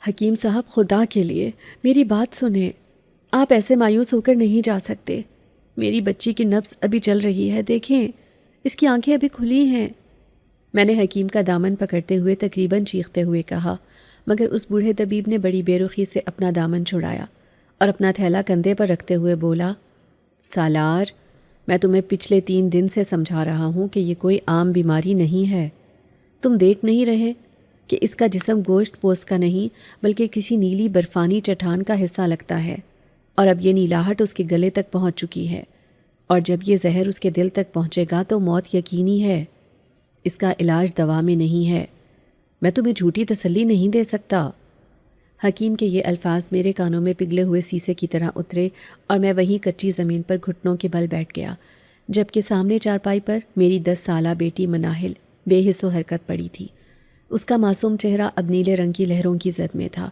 حکیم صاحب خدا کے لیے میری بات سنیں، آپ ایسے مایوس ہو کر نہیں جا سکتے۔ میری بچی کی نبض ابھی چل رہی ہے، دیکھیں اس کی آنکھیں ابھی کھلی ہیں۔ میں نے حکیم کا دامن پکڑتے ہوئے تقریباً چیختے ہوئے کہا، مگر اس بوڑھے طبیب نے بڑی بے رخی سے اپنا دامن چھڑایا اور اپنا تھیلا کندھے پر رکھتے ہوئے بولا، سالار، میں تمہیں پچھلے 3 دن سے سمجھا رہا ہوں کہ یہ کوئی عام بیماری نہیں ہے۔ تم دیکھ نہیں رہے کہ اس کا جسم گوشت پوست کا نہیں بلکہ کسی نیلی برفانی چٹان کا حصہ لگتا ہے، اور اب یہ نیلاہٹ اس کے گلے تک پہنچ چکی ہے، اور جب یہ زہر اس کے دل تک پہنچے گا تو موت یقینی ہے۔ اس کا علاج دوا میں نہیں ہے۔ میں تمہیں جھوٹی تسلی نہیں دے سکتا۔ حکیم کے یہ الفاظ میرے کانوں میں پگھلے ہوئے سیسے کی طرح اترے، اور میں وہیں کچی زمین پر گھٹنوں کے بل بیٹھ گیا، جبکہ سامنے چارپائی پر میری 10 سالہ بیٹی مناہل بے حس و حرکت پڑی تھی۔ اس کا معصوم چہرہ اب نیلے رنگ کی لہروں کی زد میں تھا،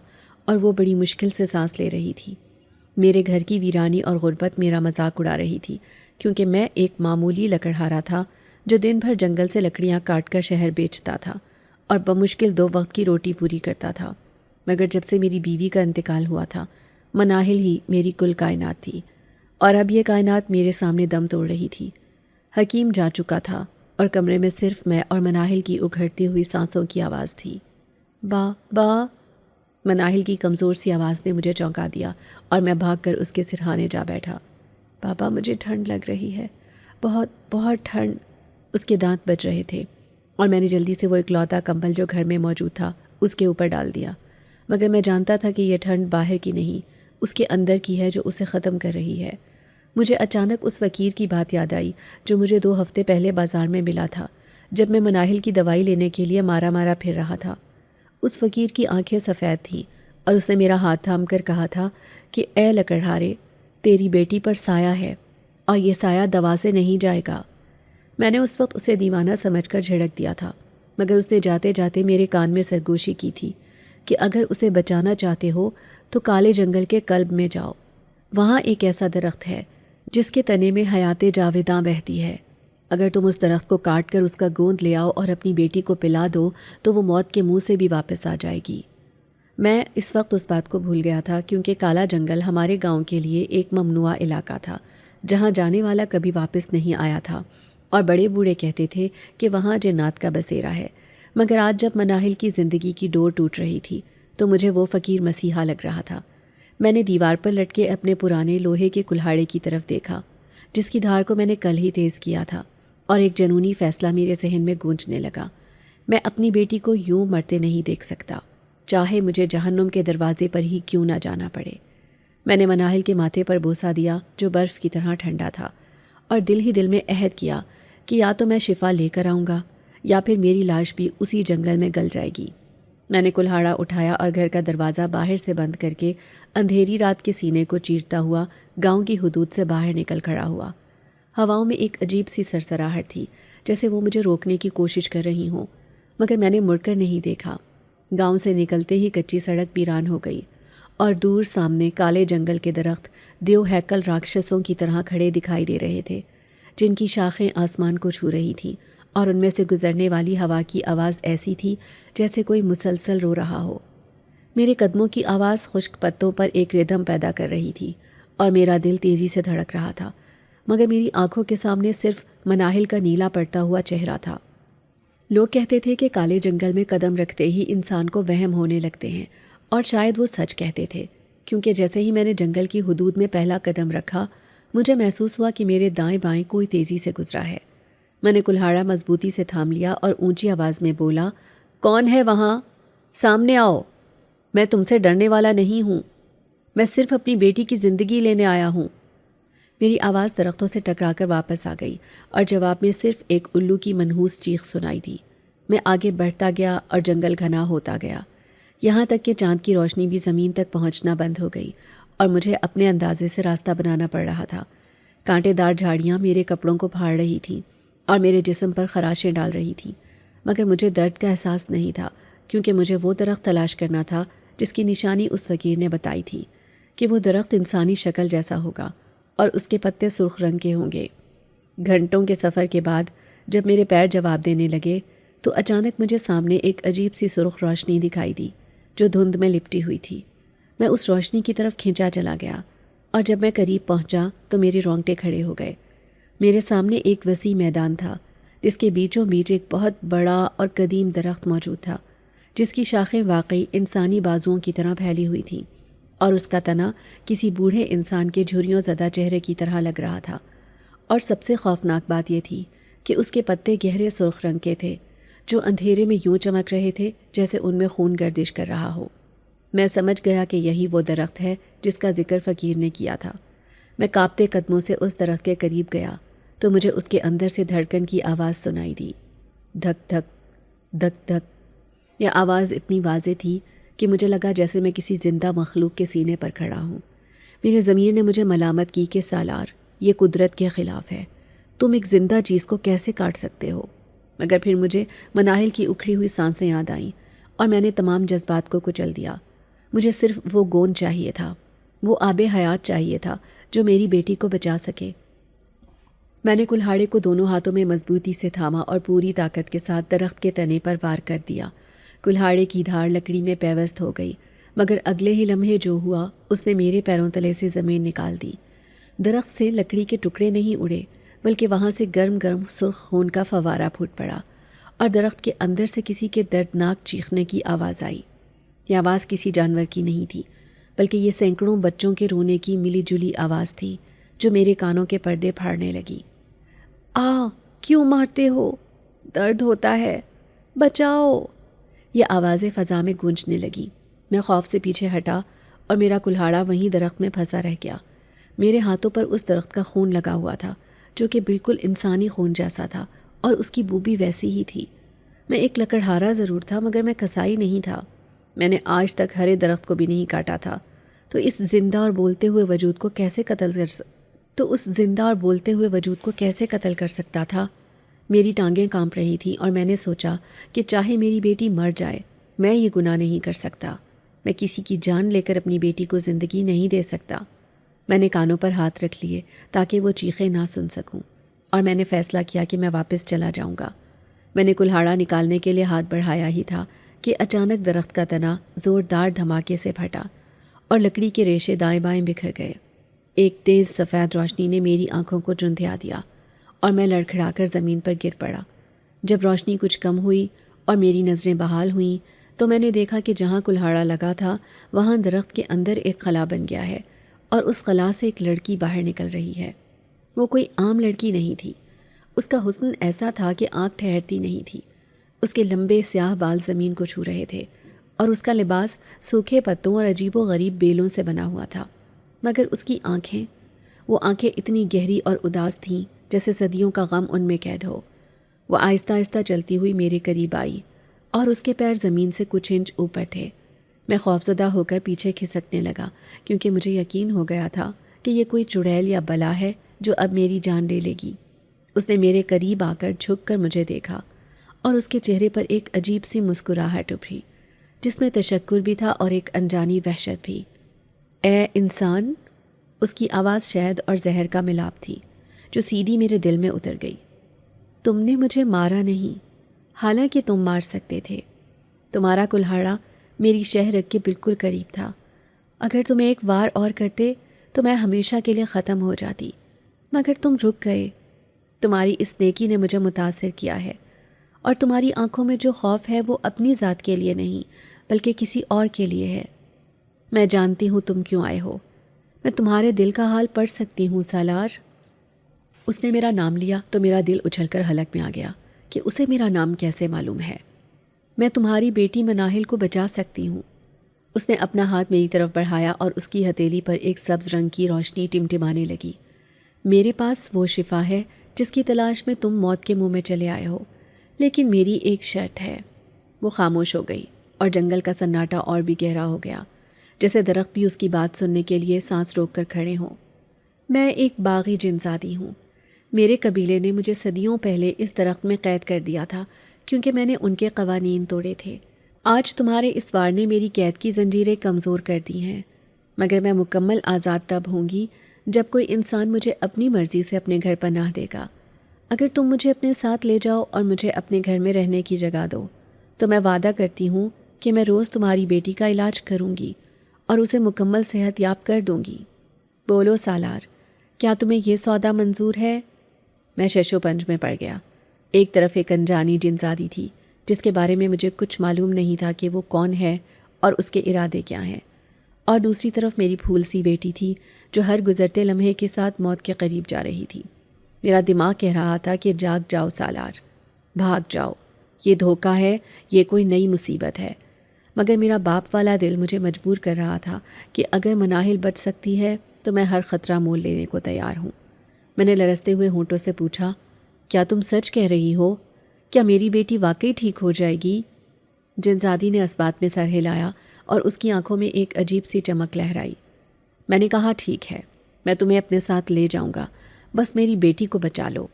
اور وہ بڑی مشکل سے سانس لے رہی تھی۔ میرے گھر کی ویرانی اور غربت میرا مذاق اڑا رہی تھی، کیونکہ میں ایک معمولی لکڑہارا تھا جو دن بھر جنگل سے لکڑیاں کاٹ کر شہر بیچتا تھا اور بمشکل 2 وقت کی روٹی پوری کرتا تھا۔ مگر جب سے میری بیوی کا انتقال ہوا تھا، مناہل ہی میری کل کائنات تھی، اور اب یہ کائنات میرے سامنے دم توڑ رہی تھی۔ حکیم جا چکا تھا اور کمرے میں صرف میں اور مناہل کی اکھڑتی ہوئی سانسوں کی آواز تھی۔ با با مناہل کی کمزور سی آواز نے مجھے چونکا دیا، اور میں بھاگ کر اس کے سرہانے جا بیٹھا۔ بابا، مجھے ٹھنڈ لگ رہی ہے، بہت بہت ٹھنڈ۔ اس کے دانت بج رہے تھے، اور میں نے جلدی سے وہ اکلوتا کمبل جو گھر میں موجود تھا اس کے اوپر ڈال دیا، مگر میں جانتا تھا کہ یہ ٹھنڈ باہر کی نہیں، اس کے اندر کی ہے جو اسے ختم کر رہی ہے۔ مجھے اچانک اس فقیر کی بات یاد آئی جو مجھے 2 ہفتے پہلے بازار میں ملا تھا، جب میں مناہل کی دوائی لینے کے لیے مارا مارا پھر رہا تھا۔ اس فقیر کی آنکھیں سفید تھیں، اور اس نے میرا ہاتھ تھام کر کہا تھا کہ اے لکڑہارے، تیری بیٹی پر سایہ ہے، اور یہ سایہ دوا سے نہیں جائے گا۔ میں نے اس وقت اسے دیوانہ سمجھ کر جھڑک دیا تھا، مگر اس نے جاتے جاتے میرے کان میں سرگوشی کی تھی کہ اگر اسے بچانا چاہتے ہو تو کالے جنگل کے قلب میں جاؤ۔ وہاں ایک ایسا درخت ہے جس کے تنے میں حیات جاویداں بہتی ہے۔ اگر تم اس درخت کو کاٹ کر اس کا گوند لے آؤ اور اپنی بیٹی کو پلا دو تو وہ موت کے منہ سے بھی واپس آ جائے گی۔ میں اس وقت اس بات کو بھول گیا تھا، کیونکہ کالا جنگل ہمارے گاؤں کے لیے ایک ممنوعہ علاقہ تھا جہاں جانے والا کبھی واپس نہیں آیا تھا، اور بڑے بوڑھے کہتے تھے کہ وہاں جنات کا بسیرا ہے۔ مگر آج جب مناہل کی زندگی کی ڈور ٹوٹ رہی تھی تو مجھے وہ فقیر مسیحا لگ رہا تھا۔ میں نے دیوار پر لٹکے اپنے پرانے لوہے کے کلہاڑے کی طرف دیکھا، جس کی دھار کو میں نے کل ہی تیز کیا تھا، اور ایک جنونی فیصلہ میرے ذہن میں گونجنے لگا۔ میں اپنی بیٹی کو یوں مرتے نہیں دیکھ سکتا، چاہے مجھے جہنم کے دروازے پر ہی کیوں نہ جانا پڑے۔ میں نے مناہل کے ماتھے پر بوسہ دیا جو برف کی طرح ٹھنڈا تھا، اور دل ہی دل میں عہد کیا کہ یا تو میں شفا لے کر آؤں گا یا پھر میری لاش بھی اسی جنگل میں گل جائے گی۔ میں نے کلہاڑا اٹھایا اور گھر کا دروازہ باہر سے بند کر کے اندھیری رات کے سینے کو چیرتا ہوا گاؤں کی حدود سے باہر نکل کھڑا ہوا۔ ہواؤں میں ایک عجیب سی سرسراہٹ تھی، جیسے وہ مجھے روکنے کی کوشش کر رہی ہوں، مگر میں نے مڑ کر نہیں دیکھا۔ گاؤں سے نکلتے ہی کچی سڑک ویران ہو گئی، اور دور سامنے کالے جنگل کے درخت دیو ہیکل راکشسوں کی طرح کھڑے دکھائی دے رہے تھے، جن کی شاخیں آسمان کو چھو رہی تھیں، اور ان میں سے گزرنے والی ہوا کی آواز ایسی تھی جیسے کوئی مسلسل رو رہا ہو۔ میرے قدموں کی آواز خشک پتوں پر ایک ردھم پیدا کر رہی تھی، اور میرا دل تیزی سے دھڑک رہا تھا، مگر میری آنکھوں کے سامنے صرف مناہل کا نیلا پڑتا ہوا چہرہ تھا۔ لوگ کہتے تھے کہ کالے جنگل میں قدم رکھتے ہی انسان کو وہم ہونے لگتے ہیں، اور شاید وہ سچ کہتے تھے، کیونکہ جیسے ہی میں نے جنگل کی حدود میں پہلا قدم رکھا، مجھے محسوس ہوا کہ میرے دائیں بائیں کوئی تیزی سے گزرا ہے۔ میں نے کلہاڑا مضبوطی سے تھام لیا اور اونچی آواز میں بولا، کون ہے وہاں؟ سامنے آؤ، میں تم سے ڈرنے والا نہیں ہوں، میں صرف اپنی بیٹی کی زندگی لینے آیا ہوں۔ میری آواز درختوں سے ٹکرا کر واپس آ گئی، اور جواب میں صرف ایک الو کی منحوس چیخ سنائی دی۔ میں آگے بڑھتا گیا اور جنگل گھنا ہوتا گیا، یہاں تک کہ چاند کی روشنی بھی زمین تک پہنچنا بند ہو گئی، اور مجھے اپنے اندازے سے راستہ بنانا پڑ رہا تھا۔ کانٹے دار جھاڑیاں میرے کپڑوں کو پھاڑ رہی تھیں اور میرے جسم پر خراشیں ڈال رہی تھیں، مگر مجھے درد کا احساس نہیں تھا، کیونکہ مجھے وہ درخت تلاش کرنا تھا جس کی نشانی اس فقیر نے بتائی تھی کہ وہ درخت انسانی شکل جیسا ہوگا اور اس کے پتے سرخ رنگ کے ہوں گے۔ گھنٹوں کے سفر کے بعد جب میرے پیر جواب دینے لگے تو اچانک مجھے سامنے ایک عجیب سی سرخ روشنی دکھائی دی۔ جو دھند میں لپٹی ہوئی تھی۔ میں اس روشنی کی طرف کھینچا چلا گیا اور جب میں قریب پہنچا تو میرے رونگٹے کھڑے ہو گئے۔ میرے سامنے ایک وسیع میدان تھا جس کے بیچوں بیچ ایک بہت بڑا اور قدیم درخت موجود تھا، جس کی شاخیں واقعی انسانی بازوؤں کی طرح پھیلی ہوئی تھیں اور اس کا تنا کسی بوڑھے انسان کے جھریوں زدہ چہرے کی طرح لگ رہا تھا۔ اور سب سے خوفناک بات یہ تھی کہ اس کے پتے گہرے سرخ رنگ کے تھے، جو اندھیرے میں یوں چمک رہے تھے جیسے ان میں خون گردش کر رہا ہو۔ میں سمجھ گیا کہ یہی وہ درخت ہے جس کا ذکر فقیر نے کیا تھا۔ میں کانپتے قدموں سے اس درخت کے قریب گیا تو مجھے اس کے اندر سے دھڑکن کی آواز سنائی دی، دھک دھک دھک دھک۔ یہ آواز اتنی واضح تھی کہ مجھے لگا جیسے میں کسی زندہ مخلوق کے سینے پر کھڑا ہوں۔ میرے ضمیر نے مجھے ملامت کی کہ سالار، یہ قدرت کے خلاف ہے، تم ایک زندہ چیز کو کیسے کاٹ سکتے ہو؟ مگر پھر مجھے مناہل کی اکھڑی ہوئی سانسیں یاد آئیں اور میں نے تمام جذبات کو کچل دیا۔ مجھے صرف وہ گوند چاہیے تھا، وہ آب حیات چاہیے تھا جو میری بیٹی کو بچا سکے۔ میں نے کلہاڑے کو دونوں ہاتھوں میں مضبوطی سے تھاما اور پوری طاقت کے ساتھ درخت کے تنے پر وار کر دیا۔ کلہاڑے کی دھاڑ لکڑی میں پیوست ہو گئی، مگر اگلے ہی لمحے جو ہوا اس نے میرے پیروں تلے سے زمین نکال دی۔ درخت سے لکڑی کے ٹکڑے نہیں اڑے، بلکہ وہاں سے گرم گرم سرخ خون کا فوارہ پھوٹ پڑا اور درخت کے اندر سے کسی کے دردناک چیخنے کی آواز آئی۔ یہ آواز کسی جانور کی نہیں تھی، بلکہ یہ سینکڑوں بچوں کے رونے کی ملی جلی آواز تھی جو میرے کانوں کے پردے پھاڑنے لگی۔ کیوں مارتے ہو؟ درد ہوتا ہے، بچاؤ! یہ آوازیں فضا میں گونجنے لگی۔ میں خوف سے پیچھے ہٹا اور میرا کلہاڑا وہیں درخت میں پھنسا رہ گیا۔ میرے ہاتھوں پر اس درخت کا خون لگا ہوا تھا جو کہ بالکل انسانی خون جیسا تھا اور اس کی بو بھی ویسی ہی تھی۔ میں ایک لکڑہارا ضرور تھا مگر میں کسائی نہیں تھا۔ میں نے آج تک ہرے درخت کو بھی نہیں کاٹا تھا، تو اس زندہ اور بولتے ہوئے وجود کو کیسے قتل کر سکتا تھا؟ میری ٹانگیں کانپ رہی تھیں اور میں نے سوچا کہ چاہے میری بیٹی مر جائے، میں یہ گناہ نہیں کر سکتا۔ میں کسی کی جان لے کر اپنی بیٹی کو زندگی نہیں دے سکتا۔ میں نے کانوں پر ہاتھ رکھ لیے تاکہ وہ چیخیں نہ سن سکوں، اور میں نے فیصلہ کیا کہ میں واپس چلا جاؤں گا۔ میں نے کلہاڑا نکالنے کے لیے ہاتھ بڑھایا ہی تھا کہ اچانک درخت کا تنا زوردار دھماکے سے پھٹا اور لکڑی کے ریشے دائیں بائیں بکھر گئے۔ ایک تیز سفید روشنی نے میری آنکھوں کو چندھیا دیا اور میں لڑکھڑا کر زمین پر گر پڑا۔ جب روشنی کچھ کم ہوئی اور میری نظریں بحال ہوئیں تو میں نے دیکھا کہ جہاں کلہاڑا لگا تھا وہاں درخت کے اندر ایک خلا بن گیا ہے اور اس خلا سے ایک لڑکی باہر نکل رہی ہے۔ وہ کوئی عام لڑکی نہیں تھی۔ اس کا حسن ایسا تھا کہ آنکھ ٹھہرتی نہیں تھی۔ اس کے لمبے سیاہ بال زمین کو چھو رہے تھے اور اس کا لباس سوکھے پتوں اور عجیب و غریب بیلوں سے بنا ہوا تھا، مگر اس کی وہ آنکھیں اتنی گہری اور اداس تھیں جیسے صدیوں کا غم ان میں قید ہو۔ وہ آہستہ آہستہ چلتی ہوئی میرے قریب آئی اور اس کے پیر زمین سے کچھ انچ اوپر تھے۔ میں خوفزدہ ہو کر پیچھے کھسکنے لگا کیونکہ مجھے یقین ہو گیا تھا کہ یہ کوئی چڑیل یا بلا ہے جو اب میری جان لے لے گی۔ اس نے میرے قریب آ کر جھک کر مجھے دیکھا اور اس کے چہرے پر ایک عجیب سی مسکراہٹ ابھری جس میں تشکر بھی تھا اور ایک انجانی وحشت بھی۔ اے انسان! اس کی آواز شہد اور زہر کا ملاپ تھی جو سیدھی میرے دل میں اتر گئی۔ تم نے مجھے مارا نہیں، حالانکہ تم مار سکتے تھے۔ تمہارا کلہاڑا میری شہ رگ کے بالکل قریب تھا۔ اگر تم ایک وار اور کرتے تو میں ہمیشہ کے لیے ختم ہو جاتی، مگر تم رک گئے۔ تمہاری اس نیکی نے مجھے متاثر کیا ہے، اور تمہاری آنکھوں میں جو خوف ہے وہ اپنی ذات کے لیے نہیں بلکہ کسی اور کے لیے ہے۔ میں جانتی ہوں تم کیوں آئے ہو، میں تمہارے دل کا حال پڑھ سکتی ہوں سالار۔ اس نے میرا نام لیا تو میرا دل اچھل کر حلق میں آ گیا کہ اسے میرا نام کیسے معلوم ہے۔ میں تمہاری بیٹی مناہل کو بچا سکتی ہوں۔ اس نے اپنا ہاتھ میری طرف بڑھایا اور اس کی ہتھیلی پر ایک سبز رنگ کی روشنی ٹمٹمانے لگی۔ میرے پاس وہ شفا ہے جس کی تلاش میں تم موت کے منہ میں چلے آئے ہو، لیکن میری ایک شرط ہے۔ وہ خاموش ہو گئی اور جنگل کا سناٹا اور بھی گہرا ہو گیا، جیسے درخت بھی اس کی بات سننے کے لیے سانس روک کر کھڑے ہوں۔ میں ایک باغی جنزادی ہوں۔ میرے قبیلے نے مجھے صدیوں پہلے اس درخت میں قید کر دیا تھا کیونکہ میں نے ان کے قوانین توڑے تھے۔ آج تمہارے اس وار نے میری قید کی زنجیریں کمزور کر دی ہیں، مگر میں مکمل آزاد تب ہوں گی جب کوئی انسان مجھے اپنی مرضی سے اپنے گھر پناہ دے گا۔ اگر تم مجھے اپنے ساتھ لے جاؤ اور مجھے اپنے گھر میں رہنے کی جگہ دو تو میں وعدہ کرتی ہوں کہ میں روز تمہاری بیٹی کا علاج کروں گی اور اسے مکمل صحت یاب کر دوں گی۔ بولو سالار، کیا تمہیں یہ سودا منظور ہے؟ میں شش و پنج میں پڑ گیا۔ ایک طرف ایک انجانی جنزادی تھی جس کے بارے میں مجھے کچھ معلوم نہیں تھا کہ وہ کون ہے اور اس کے ارادے کیا ہیں، اور دوسری طرف میری پھول سی بیٹی تھی جو ہر گزرتے لمحے کے ساتھ موت کے قریب جا رہی تھی۔ میرا دماغ کہہ رہا تھا کہ جاگ جاؤ سالار، بھاگ جاؤ، یہ دھوکہ ہے، یہ کوئی نئی مصیبت ہے۔ مگر میرا باپ والا دل مجھے مجبور کر رہا تھا کہ اگر مناہل بچ سکتی ہے تو میں ہر خطرہ مول لینے کو تیار ہوں۔ میں نے لرزتے ہوئے ہونٹوں سے پوچھا، کیا تم سچ کہہ رہی ہو؟ کیا میری بیٹی واقعی ٹھیک ہو جائے گی؟ جنزادی نے اس بات میں سر ہلایا اور اس کی آنکھوں میں ایک عجیب سی چمک لہرائی۔ میں نے کہا، ٹھیک ہے، میں تمہیں اپنے ساتھ لے جاؤں گا، بس میری بیٹی کو بچا لو۔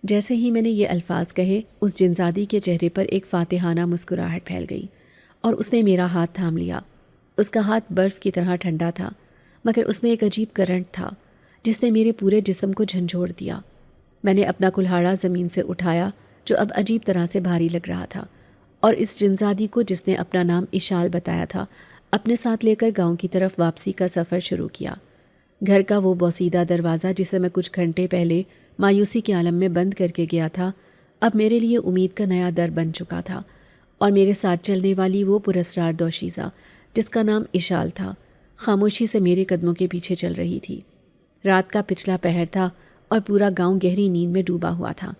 جیسے ہی میں نے یہ الفاظ کہے، اس جنزادی کے چہرے پر ایک فاتحانہ مسکراہٹ پھیل گئی اور اس نے میرا ہاتھ تھام لیا۔ اس کا ہاتھ برف کی طرح ٹھنڈا تھا، مگر اس میں ایک عجیب کرنٹ تھا جس نے میرے پورے جسم کو جھنجھوڑ دیا۔ میں نے اپنا کلہاڑا زمین سے اٹھایا جو اب عجیب طرح سے بھاری لگ رہا تھا، اور اس جنزادی کو جس نے اپنا نام اشال بتایا تھا اپنے ساتھ لے کر گاؤں کی طرف واپسی کا سفر شروع کیا۔ گھر کا وہ بوسیدہ دروازہ جسے میں کچھ گھنٹے پہلے مایوسی کے عالم میں بند کر کے گیا تھا، اب میرے لیے امید کا نیا در بن چکا تھا، اور میرے ساتھ چلنے والی وہ پراسرار دوشیزہ جس کا نام اشال تھا خاموشی سے میرے قدموں کے پیچھے چل رہی تھی۔ رات کا پچھلا پہر تھا اور پورا گاؤں گہری نیند میں ڈوبا ہوا تھا،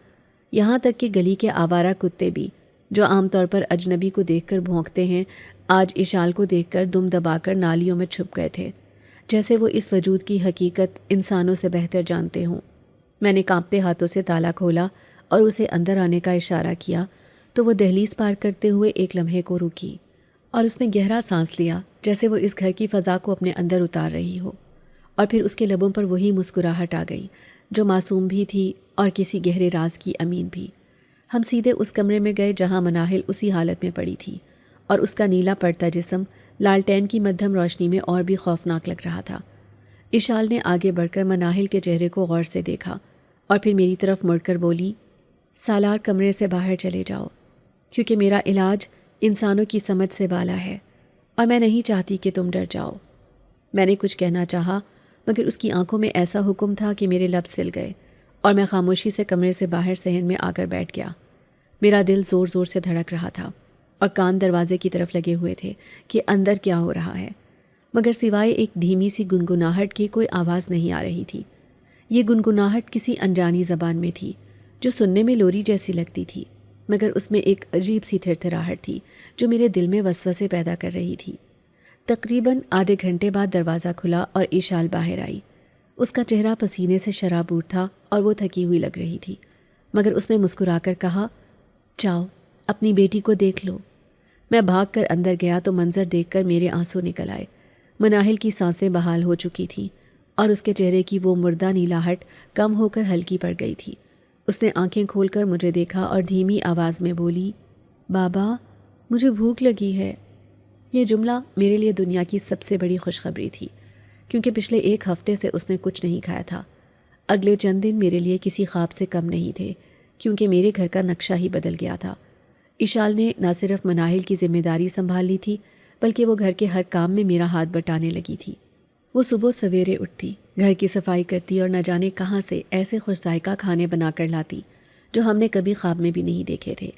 یہاں تک کہ گلی کے آوارہ کتے بھی جو عام طور پر اجنبی کو دیکھ کر بھونکتے ہیں، آج اشال کو دیکھ کر دم دبا کر نالیوں میں چھپ گئے تھے، جیسے وہ اس وجود کی حقیقت انسانوں سے بہتر جانتے ہوں۔ میں نے کانپتے ہاتھوں سے تالا کھولا اور اسے اندر آنے کا اشارہ کیا تو وہ دہلیز پار کرتے ہوئے ایک لمحے کو رکی، اور اس نے گہرا سانس لیا جیسے وہ اس گھر کی فضا کو اپنے اندر اتار رہی ہو، اور پھر اس کے لبوں پر وہی مسکراہٹ آ گئی جو معصوم بھی تھی اور کسی گہرے راز کی امین بھی۔ ہم سیدھے اس کمرے میں گئے جہاں مناہل اسی حالت میں پڑی تھی، اور اس کا نیلا پڑتا جسم لالٹین کی مدھم روشنی میں اور بھی خوفناک لگ رہا تھا۔ اشال نے آگے بڑھ کر مناہل کے چہرے کو غور سے دیکھا اور پھر میری طرف مڑ کر بولی، سالار، کمرے سے باہر چلے جاؤ، کیونکہ میرا علاج انسانوں کی سمجھ سے بالا ہے اور میں نہیں چاہتی کہ تم ڈر جاؤ۔ میں نے کچھ کہنا چاہا، مگر اس کی آنکھوں میں ایسا حکم تھا کہ میرے لب سل گئے اور میں خاموشی سے کمرے سے باہر صحن میں آ کر بیٹھ گیا۔ میرا دل زور زور سے دھڑک رہا تھا اور کان دروازے کی طرف لگے ہوئے تھے کہ اندر کیا ہو رہا ہے، مگر سوائے ایک دھیمی سی گنگناہٹ کی کوئی آواز نہیں آ رہی تھی۔ یہ گنگناہٹ کسی انجانی زبان میں تھی جو سننے میں لوری جیسی لگتی تھی، مگر اس میں ایک عجیب سی تھرتھراہٹ تھی جو میرے دل میں وسوسے پیدا کر رہی تھی۔ تقریباً آدھے گھنٹے بعد دروازہ کھلا اور اشال باہر آئی۔ اس کا چہرہ پسینے سے شرابور تھا اور وہ تھکی ہوئی لگ رہی تھی، مگر اس نے مسکرا کر کہا، جاؤ، اپنی بیٹی کو دیکھ لو۔ میں بھاگ کر اندر گیا تو منظر دیکھ کر میرے آنسو نکل آئے۔ مناہل کی سانسیں بحال ہو چکی تھیں اور اس کے چہرے کی وہ مردہ نیلاہٹ کم ہو کر ہلکی پڑ گئی تھی۔ اس نے آنکھیں کھول کر مجھے دیکھا اور دھیمی آواز میں بولی، بابا، مجھے بھوک لگی ہے۔ یہ جملہ میرے لیے دنیا کی سب سے بڑی خوشخبری تھی، کیونکہ پچھلے ایک ہفتے سے اس نے کچھ نہیں کھایا تھا۔ اگلے چند دن میرے لیے کسی خواب سے کم نہیں تھے، کیونکہ میرے گھر کا نقشہ ہی بدل گیا تھا۔ اشال نے نہ صرف مناہل کی ذمہ داری سنبھال لی تھی، بلکہ وہ گھر کے ہر کام میں میرا ہاتھ بٹانے لگی تھی۔ وہ صبح سویرے اٹھتی، گھر کی صفائی کرتی اور نہ جانے کہاں سے ایسے خوش ذائقہ کھانے بنا کر لاتی جو ہم نے کبھی خواب میں بھی نہیں دیکھے تھے،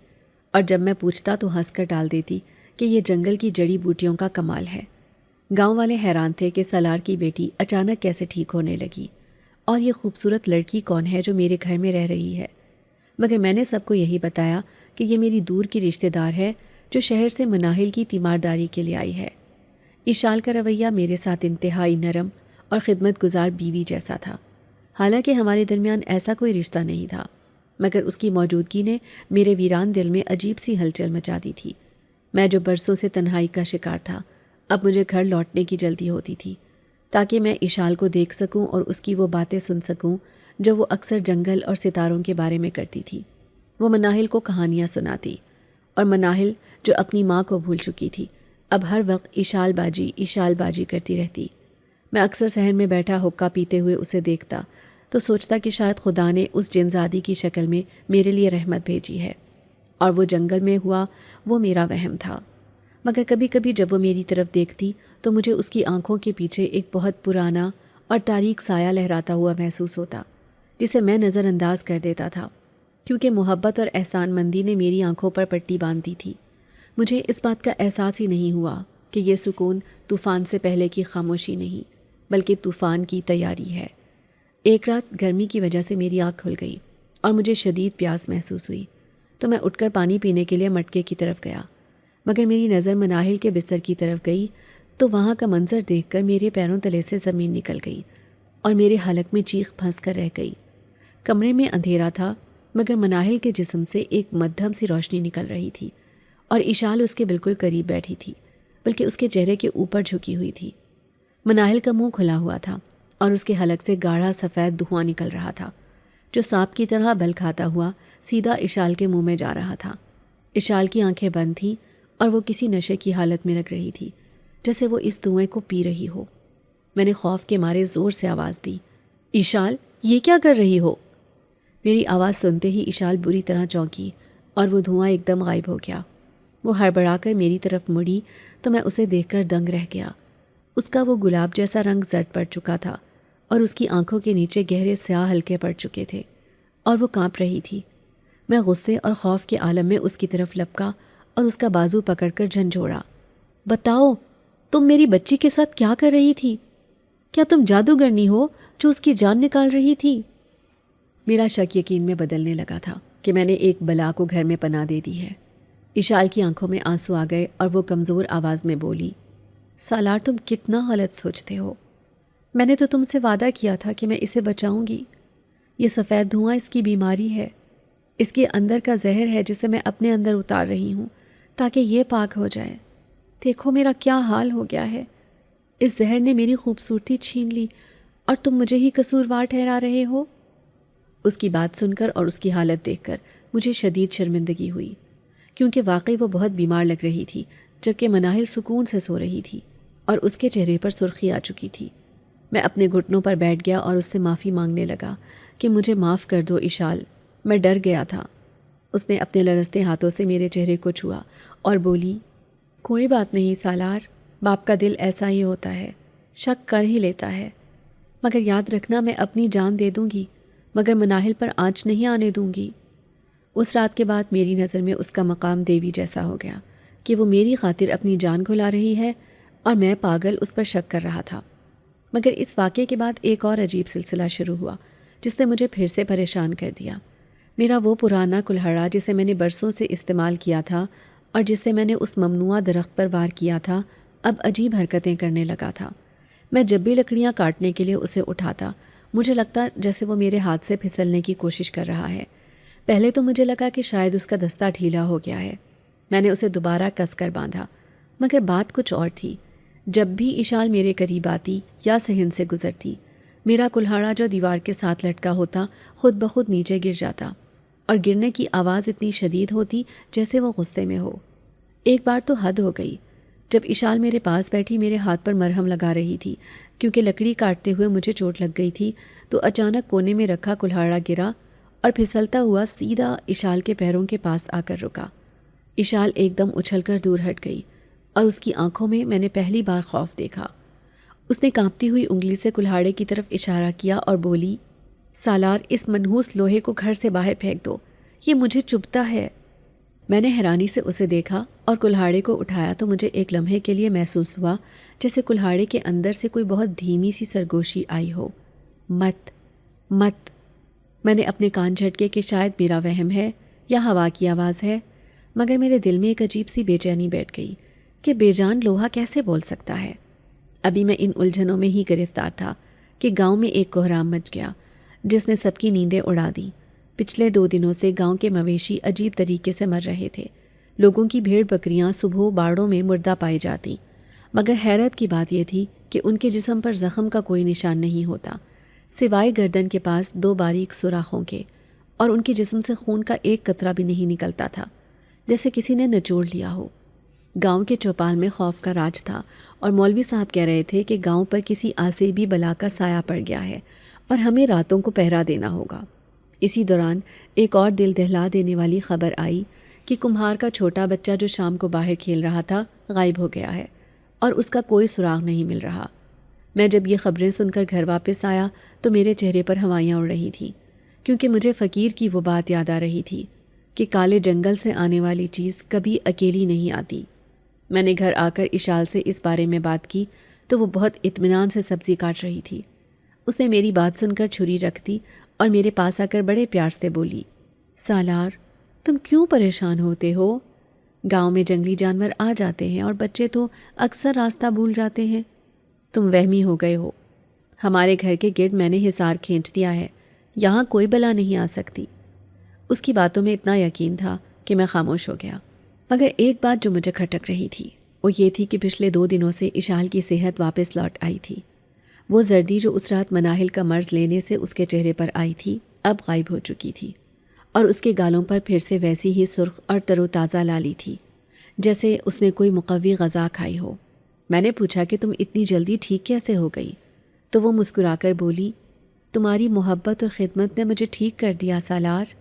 اور جب میں پوچھتا تو ہنس کر ڈال دیتی کہ یہ جنگل کی جڑی بوٹیوں کا کمال ہے۔ گاؤں والے حیران تھے کہ سالار کی بیٹی اچانک کیسے ٹھیک ہونے لگی، اور یہ خوبصورت لڑکی کون ہے جو میرے گھر میں رہ رہی ہے، مگر میں نے سب کو یہی بتایا کہ یہ میری دور کی رشتہ دار ہے جو شہر سے مناہل کی تیمارداری کے لیے آئی ہے۔ اشال کا رویہ میرے ساتھ انتہائی نرم اور خدمت گزار بیوی جیسا تھا، حالانکہ ہمارے درمیان ایسا کوئی رشتہ نہیں تھا، مگر اس کی موجودگی نے میرے ویران دل میں عجیب سی ہلچل مچا دی تھی۔ میں جو برسوں سے تنہائی کا شکار تھا، اب مجھے گھر لوٹنے کی جلدی ہوتی تھی تاکہ میں اشال کو دیکھ سکوں اور اس کی وہ باتیں سن سکوں جو وہ اکثر جنگل اور ستاروں کے بارے میں کرتی تھی۔ وہ مناہل کو کہانیاں سناتی، اور مناہل جو اپنی ماں کو بھول چکی تھی اب ہر وقت اشال باجی کرتی رہتی۔ میں اکثر صحن میں بیٹھا حقہ پیتے ہوئے اسے دیکھتا تو سوچتا کہ شاید خدا نے اس جنزادی کی شکل میں میرے لیے رحمت بھیجی ہے، اور وہ جنگل میں ہوا وہ میرا وہم تھا۔ مگر کبھی کبھی جب وہ میری طرف دیکھتی تو مجھے اس کی آنکھوں کے پیچھے ایک بہت پرانا اور تاریک سایہ لہراتا ہوا محسوس ہوتا، جسے میں نظر انداز کر دیتا تھا، کیونکہ محبت اور احسان مندی نے میری آنکھوں پر پٹی باندھ دی تھی۔ مجھے اس بات کا احساس ہی نہیں ہوا کہ یہ سکون طوفان سے پہلے کی خاموشی نہیں بلکہ طوفان کی تیاری ہے۔ ایک رات گرمی کی وجہ سے میری آنکھ کھل گئی اور مجھے شدید پیاس محسوس ہوئی، تو میں اٹھ کر پانی پینے کے لیے مٹکے کی طرف گیا، مگر میری نظر مناہل کے بستر کی طرف گئی تو وہاں کا منظر دیکھ کر میرے پیروں تلے سے زمین نکل گئی اور میرے حلق میں چیخ پھنس کر رہ گئی۔ کمرے میں اندھیرا تھا، مگر مناہل کے جسم سے ایک مدھم سی روشنی نکل رہی تھی اور اشال اس کے بالکل قریب بیٹھی تھی، بلکہ اس کے چہرے کے اوپر جھکی ہوئی تھی۔ مناہل کا منہ کھلا ہوا تھا اور اس کے حلق سے گاڑھا سفید دھواں نکل رہا تھا، جو سانپ کی طرح بل کھاتا ہوا سیدھا اشال کے منہ میں جا رہا تھا۔ اشال کی آنکھیں بند تھیں اور وہ کسی نشے کی حالت میں لگ رہی تھی، جیسے وہ اس دھوئیں کو پی رہی ہو۔ میں نے خوف کے مارے زور سے آواز دی، اشال، یہ کیا کر رہی ہو؟ میری آواز سنتے ہی اشال بری طرح چونکی اور وہ دھواں ایک دم غائب ہو گیا۔ وہ ہڑبڑا کر میری طرف مڑی تو میں اسے دیکھ کر دنگ رہ گیا۔ اس کا وہ گلاب جیسا رنگ زرد پڑ چکا تھا اور اس کی آنکھوں کے نیچے گہرے سیاہ حلقے پڑ چکے تھے اور وہ کانپ رہی تھی۔ میں غصے اور خوف کے عالم میں اس کی طرف لپکا اور اس کا بازو پکڑ کر جھنجھوڑا۔ بتاؤ، تم میری بچی کے ساتھ کیا کر رہی تھی؟ کیا تم جادوگرنی ہو جو اس کی جان نکال رہی تھی؟ میرا شک یقین میں بدلنے لگا تھا کہ میں نے ایک بلا کو گھر میں پناہ دے دی ہے۔ اشال کی آنکھوں میں آنسو آ گئے اور وہ کمزور آواز میں بولی، سالار، تم کتنا غلط سوچتے ہو۔ میں نے تو تم سے وعدہ کیا تھا کہ میں اسے بچاؤں گی۔ یہ سفید دھواں اس کی بیماری ہے، اس کے اندر کا زہر ہے جسے میں اپنے اندر اتار رہی ہوں تاکہ یہ پاک ہو جائے۔ دیکھو میرا کیا حال ہو گیا ہے۔ اس زہر نے میری خوبصورتی چھین لی اور تم مجھے ہی قصوروار ٹھہرا رہے ہو۔ اس کی بات سن کر اور اس کی حالت دیکھ کر مجھے شدید شرمندگی ہوئی، کیونکہ واقعی وہ بہت بیمار لگ رہی تھی، جبکہ مناہل سکون سے سو رہی تھی اور اس کے چہرے پر سرخی آ چکی تھی۔ میں اپنے گھٹنوں پر بیٹھ گیا اور اس سے معافی مانگنے لگا کہ مجھے معاف کر دو اشال، میں ڈر گیا تھا۔ اس نے اپنے لرزتے ہاتھوں سے میرے چہرے کو چھوا اور بولی، کوئی بات نہیں سالار، باپ کا دل ایسا ہی ہوتا ہے، شک کر ہی لیتا ہے، مگر یاد رکھنا میں اپنی جان دے دوں گی مگر مناہل پر آنچ نہیں آنے دوں گی۔ اس رات کے بعد میری نظر میں اس کا مقام دیوی جیسا ہو گیا کہ وہ میری خاطر اپنی جان گھلا رہی ہے اور میں پاگل اس پر شک کر رہا تھا۔ مگر اس واقعے کے بعد ایک اور عجیب سلسلہ شروع ہوا جس نے مجھے پھر سے پریشان کر دیا۔ میرا وہ پرانا کلہڑا جسے میں نے برسوں سے استعمال کیا تھا اور جس سے میں نے اس ممنوعہ درخت پر وار کیا تھا، اب عجیب حرکتیں کرنے لگا تھا۔ میں جب بھی لکڑیاں کاٹنے کے لیے اسے اٹھاتا، مجھے لگتا جیسے وہ میرے ہاتھ سے پھسلنے کی کوشش کر رہا ہے۔ پہلے تو مجھے لگا کہ شاید اس کا دستہ ڈھیلا ہو گیا ہے۔ میں نے اسے دوبارہ کس کر باندھا، مگر بات کچھ اور تھی۔ جب بھی اشال میرے قریب آتی یا صحن سے گزرتی، میرا کلہاڑا جو دیوار کے ساتھ لٹکا ہوتا خود بخود نیچے گر جاتا اور گرنے کی آواز اتنی شدید ہوتی جیسے وہ غصے میں ہو۔ ایک بار تو حد ہو گئی جب اشال میرے پاس بیٹھی میرے ہاتھ پر مرہم لگا رہی تھی، کیونکہ لکڑی کاٹتے ہوئے مجھے چوٹ لگ گئی تھی، تو اچانک کونے میں رکھا کلہاڑا گرا اور پھسلتا ہوا سیدھا اشال کے پیروں کے پاس آ کر رکا۔ اشال ایک دم اچھل کر دور ہٹ گئی اور اس کی آنکھوں میں نے پہلی بار خوف دیکھا۔ اس نے کانپتی ہوئی انگلی سے کلہاڑے کی طرف اشارہ کیا اور بولی، سالار، اس منحوس لوہے کو گھر سے باہر پھینک دو، یہ مجھے چبھتا ہے۔ میں نے حیرانی سے اسے دیکھا اور کلہاڑے کو اٹھایا تو مجھے ایک لمحے کے لیے محسوس ہوا جیسے کلہاڑے کے اندر سے کوئی بہت دھیمی سی سرگوشی آئی ہو۔ مت مت۔ میں نے اپنے کان جھٹکے کہ شاید میرا وہم ہے یا ہوا کی آواز ہے، مگر میرے دل میں ایک عجیب سی بے چینی بیٹھ گئی کہ بے جان لوہا کیسے بول سکتا ہے۔ ابھی میں ان الجھنوں میں ہی گرفتار تھا کہ گاؤں میں ایک کوہرام مچ گیا جس نے سب کی نیندیں اڑا دیں۔ پچھلے 2 دنوں سے گاؤں کے مویشی عجیب طریقے سے مر رہے تھے۔ لوگوں کی بھیڑ بکریاں صبح باڑوں میں مردہ پائی جاتی، مگر حیرت کی بات یہ تھی کہ ان کے جسم پر زخم کا کوئی نشان نہیں ہوتا، سوائے گردن کے پاس 2 باریک سوراخوں کے، اور ان کے جسم سے خون کا ایک قطرہ بھی نہیں نکلتا تھا، جیسے کسی نے نچوڑ لیا ہو۔ گاؤں کے چوپال میں خوف کا راج تھا اور مولوی صاحب کہہ رہے تھے کہ گاؤں پر کسی آسیبی بلا کا سایہ پڑ گیا ہے اور ہمیں راتوں کو پہرا دینا ہوگا۔ اسی دوران ایک اور دل دہلا دینے والی خبر آئی کہ کمہار کا چھوٹا بچہ جو شام کو باہر کھیل رہا تھا غائب ہو گیا ہے اور اس کا کوئی سراغ نہیں مل رہا۔ میں جب یہ خبریں سن کر گھر واپس آیا تو میرے چہرے پر ہوائیاں اڑ رہی تھیں، کیونکہ مجھے فقیر کی وہ بات یاد آ رہی تھی کہ کالے جنگل سے آنے والی چیز کبھی اکیلی نہیں آتی۔ میں نے گھر آ کر اشال سے اس بارے میں بات کی تو وہ بہت اطمینان سے سبزی کاٹ رہی تھی۔ اس نے میری بات سن کر چھری رکھ دی اور میرے پاس آ کر بڑے پیار سے بولی، سالار تم کیوں پریشان ہوتے ہو؟ گاؤں میں جنگلی جانور آ جاتے ہیں اور بچے تو اکثر راستہ بھول جاتے ہیں۔ تم وہمی ہو گئے ہو۔ ہمارے گھر کے گرد میں نے حصار کھینچ دیا ہے، یہاں کوئی بلا نہیں آ سکتی۔ اس کی باتوں میں اتنا یقین تھا کہ میں خاموش ہو گیا، مگر ایک بات جو مجھے کھٹک رہی تھی وہ یہ تھی کہ پچھلے 2 دنوں سے اشال کی صحت واپس لوٹ آئی تھی۔ وہ زردی جو اس رات مناہل کا مرض لینے سے اس کے چہرے پر آئی تھی اب غائب ہو چکی تھی، اور اس کے گالوں پر پھر سے ویسی ہی سرخ اور تر و تازہ لالی تھی جیسے اس نے کوئی مقوی غذا کھائی ہو۔ میں نے پوچھا کہ تم اتنی جلدی ٹھیک کیسے ہو گئی؟ تو وہ مسکرا کر بولی، تمہاری محبت اور خدمت نے مجھے ٹھیک کر دیا سالار۔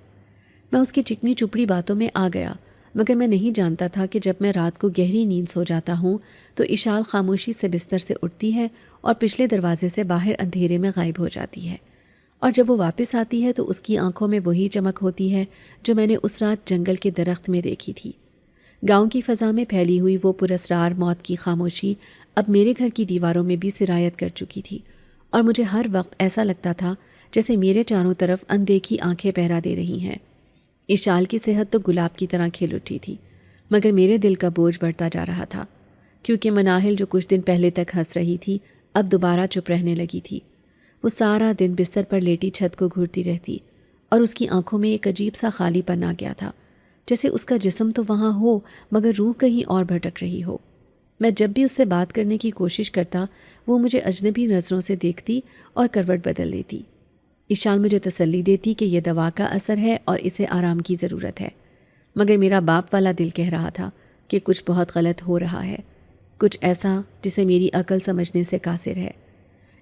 میں اس کی چکنی چپڑی باتوں میں آ گیا، مگر میں نہیں جانتا تھا کہ جب میں رات کو گہری نیند سو جاتا ہوں تو اشال خاموشی سے بستر سے اٹھتی ہے اور پچھلے دروازے سے باہر اندھیرے میں غائب ہو جاتی ہے، اور جب وہ واپس آتی ہے تو اس کی آنکھوں میں وہی چمک ہوتی ہے جو میں نے اس رات جنگل کے درخت میں دیکھی تھی۔ گاؤں کی فضا میں پھیلی ہوئی وہ پراسرار موت کی خاموشی اب میرے گھر کی دیواروں میں بھی سرایت کر چکی تھی، اور مجھے ہر وقت ایسا لگتا تھا جیسے میرے چاروں طرف اندیکھی آنکھیں پہرا دے رہی ہیں۔ اشال کی صحت تو گلاب کی طرح کھل اٹھی تھی، مگر میرے دل کا بوجھ بڑھتا جا رہا تھا، کیونکہ مناہل جو کچھ دن پہلے تک ہنس رہی تھی اب دوبارہ چپ رہنے لگی تھی۔ وہ سارا دن بستر پر لیٹی چھت کو گھورتی رہتی، اور اس کی آنکھوں میں ایک عجیب سا خالی پن آ گیا تھا، جیسے اس کا جسم تو وہاں ہو مگر روح کہیں اور بھٹک رہی ہو۔ میں جب بھی اس سے بات کرنے کی کوشش کرتا وہ مجھے اجنبی نظروں سے دیکھتی اور کروٹ بدل دیتی۔ اشال مجھے تسلی دیتی کہ یہ دوا کا اثر ہے اور اسے آرام کی ضرورت ہے، مگر میرا باپ والا دل کہہ رہا تھا کہ کچھ بہت غلط ہو رہا ہے، کچھ ایسا جسے میری عقل سمجھنے سے قاصر ہے۔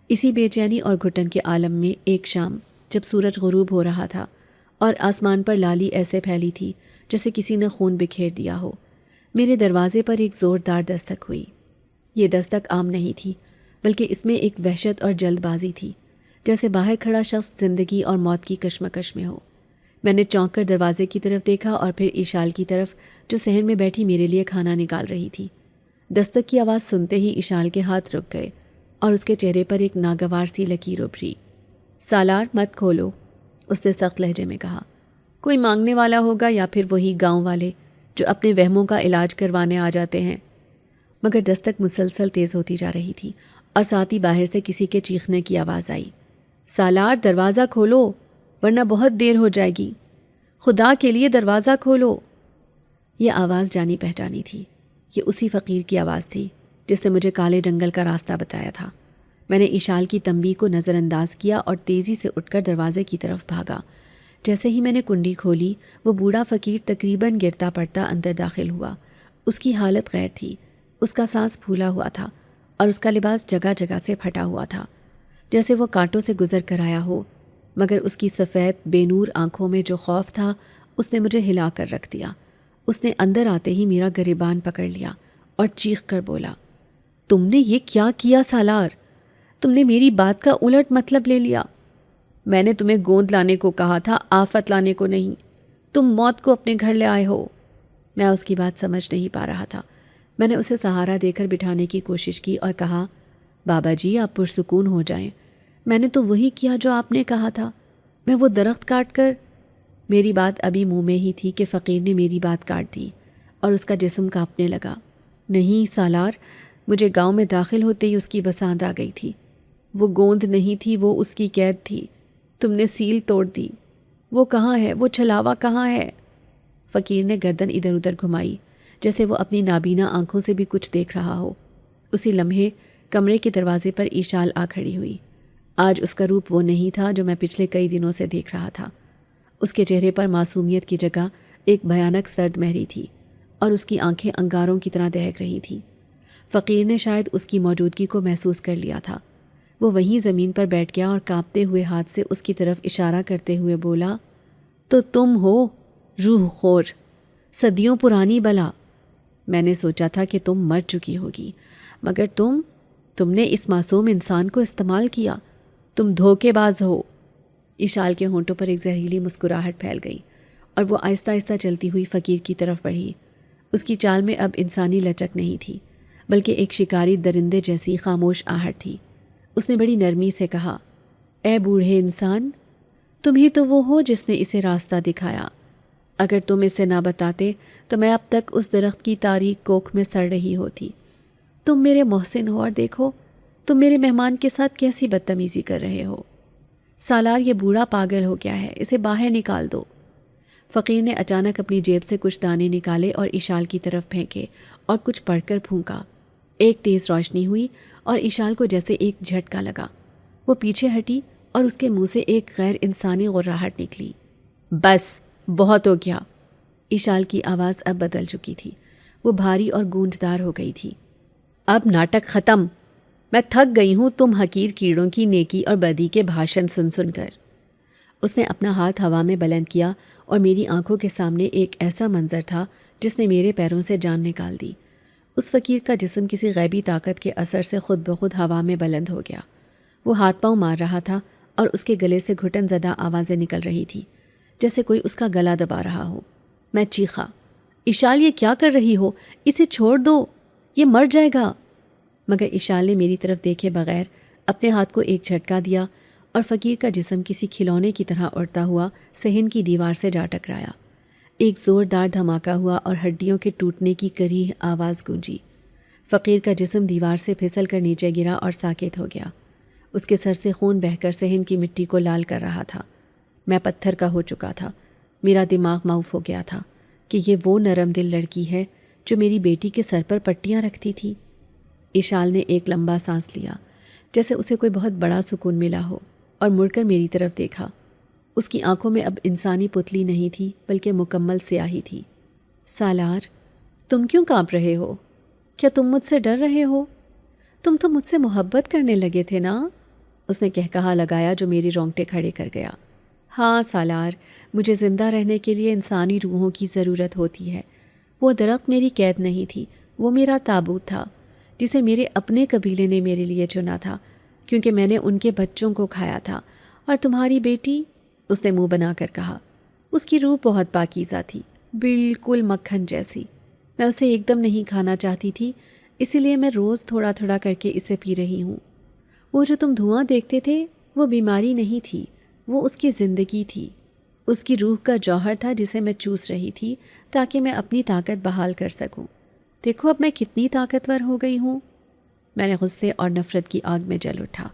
اسی بے چینی اور گھٹن کے عالم میں ایک شام جب سورج غروب ہو رہا تھا اور آسمان پر لالی ایسے پھیلی تھی جیسے کسی نے خون بکھیر دیا ہو، میرے دروازے پر ایک زوردار دستک ہوئی۔ یہ دستک عام نہیں تھی، بلکہ اس میں ایک وحشت اور جلد بازی تھی، جیسے باہر کھڑا شخص زندگی اور موت کی کشمکش میں ہو۔ میں نے چونک کر دروازے کی طرف دیکھا اور پھر اشال کی طرف جو صحن میں بیٹھی میرے لیے کھانا نکال رہی تھی۔ دستک کی آواز سنتے ہی اشال کے ہاتھ رک گئے اور اس کے چہرے پر ایک ناگوار سی لکیر ابھری۔ سالار مت کھولو، اس نے سخت لہجے میں کہا۔ کوئی مانگنے والا ہوگا یا پھر وہی گاؤں والے جو اپنے وہموں کا علاج کروانے آ جاتے ہیں۔ مگر دستک مسلسل تیز ہوتی جا رہی تھی اور ساتھ ہی باہر سے کسی کے چیخنے کی آواز آئی، سالار دروازہ کھولو ورنہ بہت دیر ہو جائے گی، خدا کے لیے دروازہ کھولو۔ یہ آواز جانی پہچانی تھی، یہ اسی فقیر کی آواز تھی جس نے مجھے کالے جنگل کا راستہ بتایا تھا۔ میں نے اشال کی تنبیہ کو نظر انداز کیا اور تیزی سے اٹھ کر دروازے کی طرف بھاگا۔ جیسے ہی میں نے کنڈی کھولی وہ بوڑھا فقیر تقریباً گرتا پڑتا اندر داخل ہوا۔ اس کی حالت غیر تھی، اس کا سانس پھولا ہوا تھا اور اس کا لباس جگہ جگہ سے پھٹا ہوا تھا، جیسے وہ کانٹوں سے گزر کر آیا ہو، مگر اس کی سفید بے نور آنکھوں میں جو خوف تھا اس نے مجھے ہلا کر رکھ دیا۔ اس نے اندر آتے ہی میرا گریبان پکڑ لیا اور چیخ کر بولا، تم نے یہ کیا کیا سالار؟ تم نے میری بات کا الٹ مطلب لے لیا۔ میں نے تمہیں گوند لانے کو کہا تھا، آفت لانے کو نہیں۔ تم موت کو اپنے گھر لے آئے ہو۔ میں اس کی بات سمجھ نہیں پا رہا تھا۔ میں نے اسے سہارا دے کر بٹھانے کی کوشش کی اور کہا، بابا جی آپ پرسکون ہو جائیں، میں نے تو وہی کیا جو آپ نے کہا تھا۔ میں وہ درخت کاٹ کر… میری بات ابھی منہ میں ہی تھی کہ فقیر نے میری بات کاٹ دی اور اس کا جسم کانپنے لگا۔ نہیں سالار، مجھے گاؤں میں داخل ہوتے ہی اس کی بساند آ گئی تھی۔ وہ گوند نہیں تھی، وہ اس کی قید تھی۔ تم نے سیل توڑ دی۔ وہ کہاں ہے؟ وہ چھلاوا کہاں ہے؟ فقیر نے گردن ادھر ادھر گھمائی جیسے وہ اپنی نابینا آنکھوں سے بھی کچھ دیکھ رہا ہو۔ اسی لمحے کمرے کے دروازے پر ایشال آ کھڑی ہوئی۔ آج اس کا روپ وہ نہیں تھا جو میں پچھلے کئی دنوں سے دیکھ رہا تھا۔ اس کے چہرے پر معصومیت کی جگہ ایک بھیانک سرد مہری تھی اور اس کی آنکھیں انگاروں کی طرح دہک رہی تھیں۔ فقیر نے شاید اس کی موجودگی کو محسوس کر لیا تھا۔ وہ وہیں زمین پر بیٹھ گیا اور کانپتے ہوئے ہاتھ سے اس کی طرف اشارہ کرتے ہوئے بولا، تو تم ہو روح خور، صدیوں پرانی بلا۔ میں نے سوچا تھا کہ تم مر چکی ہوگی، مگر تم نے اس معصوم انسان کو استعمال کیا۔ تم دھوکے باز ہو۔ اشال کے ہونٹوں پر ایک زہریلی مسکراہٹ پھیل گئی اور وہ آہستہ آہستہ چلتی ہوئی فقیر کی طرف بڑھی۔ اس کی چال میں اب انسانی لچک نہیں تھی، بلکہ ایک شکاری درندے جیسی خاموش آہٹ تھی۔ اس نے بڑی نرمی سے کہا، اے بوڑھے انسان، تم ہی تو وہ ہو جس نے اسے راستہ دکھایا۔ اگر تم اسے نہ بتاتے تو میں اب تک اس درخت کی تاریک کوکھ میں سڑ رہی ہوتی۔ تم میرے محسن ہو اور دیکھو تم میرے مہمان کے ساتھ کیسی بدتمیزی کر رہے ہو۔ سالار یہ بوڑھا پاگل ہو گیا ہے، اسے باہر نکال دو۔ فقیر نے اچانک اپنی جیب سے کچھ دانے نکالے اور اشال کی طرف پھینکے اور کچھ پڑھ کر پھونکا۔ ایک تیز روشنی ہوئی اور اشال کو جیسے ایک جھٹکا لگا۔ وہ پیچھے ہٹی اور اس کے منہ سے ایک غیر انسانی غراہٹ نکلی۔ بس بہت ہو گیا۔ اشال کی آواز اب بدل چکی تھی، وہ بھاری اور گونجدار ہو گئی تھی۔ اب ناٹک ختم، میں تھک گئی ہوں تم حقیر کیڑوں کی نیکی اور بدی کے بھاشن سن سن کر۔ اس نے اپنا ہاتھ ہوا میں بلند کیا اور میری آنکھوں کے سامنے ایک ایسا منظر تھا جس نے میرے پیروں سے جان نکال دی۔ اس فقیر کا جسم کسی غیبی طاقت کے اثر سے خود بخود ہوا میں بلند ہو گیا۔ وہ ہاتھ پاؤں مار رہا تھا اور اس کے گلے سے گھٹن زدہ آوازیں نکل رہی تھی، جیسے کوئی اس کا گلا دبا رہا ہو۔ میں چیخا، اشال یہ کیا کر رہی ہو؟ اسے چھوڑ دو، یہ مر جائے گا۔ مگر اشال نے میری طرف دیکھے بغیر اپنے ہاتھ کو ایک جھٹکا دیا اور فقیر کا جسم کسی کھلونے کی طرح اڑتا ہوا صحن کی دیوار سے جا ٹکرایا۔ ایک زوردار دھماکہ ہوا اور ہڈیوں کے ٹوٹنے کی کریہ آواز گونجی۔ فقیر کا جسم دیوار سے پھسل کر نیچے گرا اور ساکت ہو گیا۔ اس کے سر سے خون بہہ کر صحن کی مٹی کو لال کر رہا تھا۔ میں پتھر کا ہو چکا تھا۔ میرا دماغ معوف ہو گیا تھا کہ یہ وہ نرم دل لڑکی ہے جو میری بیٹی کے سر پر پٹیاں رکھتی تھی۔ اشال نے ایک لمبا سانس لیا، جیسے اسے کوئی بہت بڑا سکون ملا ہو، اور مڑ کر میری طرف دیکھا۔ اس کی آنکھوں میں اب انسانی پتلی نہیں تھی بلکہ مکمل سیاہی تھی۔ سالار، تم کیوں کانپ رہے ہو؟ کیا تم مجھ سے ڈر رہے ہو؟ تم تو مجھ سے محبت کرنے لگے تھے نا؟ اس نے کہا لگایا جو میری رونگٹے کھڑے کر گیا۔ ہاں سالار، مجھے زندہ رہنے کے لیے انسانی روحوں کی ضرورت ہوتی ہے۔ وہ درخت میری قید نہیں تھی، وہ میرا تابوت تھا جسے میرے اپنے قبیلے نے میرے لیے چنا تھا، کیونکہ میں نے ان کے بچوں کو کھایا تھا۔ اور تمہاری بیٹی، اس نے منہ بنا کر کہا، اس کی روح بہت پاکیزہ تھی، بالکل مکھن جیسی۔ میں اسے ایک دم نہیں کھانا چاہتی تھی، اسی لیے میں روز تھوڑا تھوڑا کر کے اسے پی رہی ہوں۔ وہ جو تم دھواں دیکھتے تھے وہ بیماری نہیں تھی، وہ اس کی زندگی تھی، اس کی روح کا جوہر تھا جسے میں چوس رہی تھی تاکہ میں اپنی طاقت بحال کر سکوں۔ دیکھو اب میں کتنی طاقتور ہو گئی ہوں۔ میں نے غصے اور نفرت کی آگ میں جل اٹھا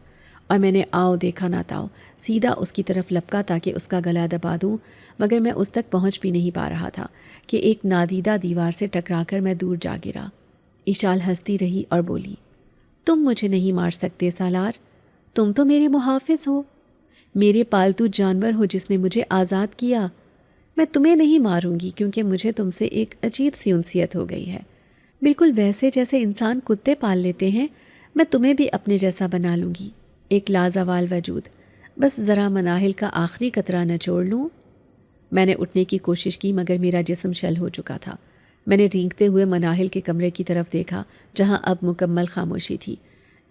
اور میں نے آؤ دیکھا نہ تاؤ سیدھا اس کی طرف لپکا تاکہ اس کا گلا دبا دوں، مگر میں اس تک پہنچ بھی نہیں پا رہا تھا کہ ایک نادیدہ دیوار سے ٹکرا کر میں دور جا گرا۔ اشال ہنستی رہی اور بولی، تم مجھے نہیں مار سکتے سالار، تم تو میرے محافظ ہو، میرے پالتو جانور ہو جس نے مجھے آزاد کیا۔ میں تمہیں نہیں ماروں گی کیونکہ مجھے تم سے ایک عجیب سی انسیت ہو گئی ہے، بالکل ویسے جیسے انسان کتے پال لیتے ہیں۔ میں تمہیں بھی اپنے جیسا بنا لوں گی، ایک لازوال وجود، بس ذرا مناہل کا آخری قطرہ نچوڑ لوں۔ میں نے اٹھنے کی کوشش کی مگر میرا جسم شل ہو چکا تھا۔ میں نے رینگتے ہوئے مناہل کے کمرے کی طرف دیکھا جہاں اب مکمل خاموشی تھی۔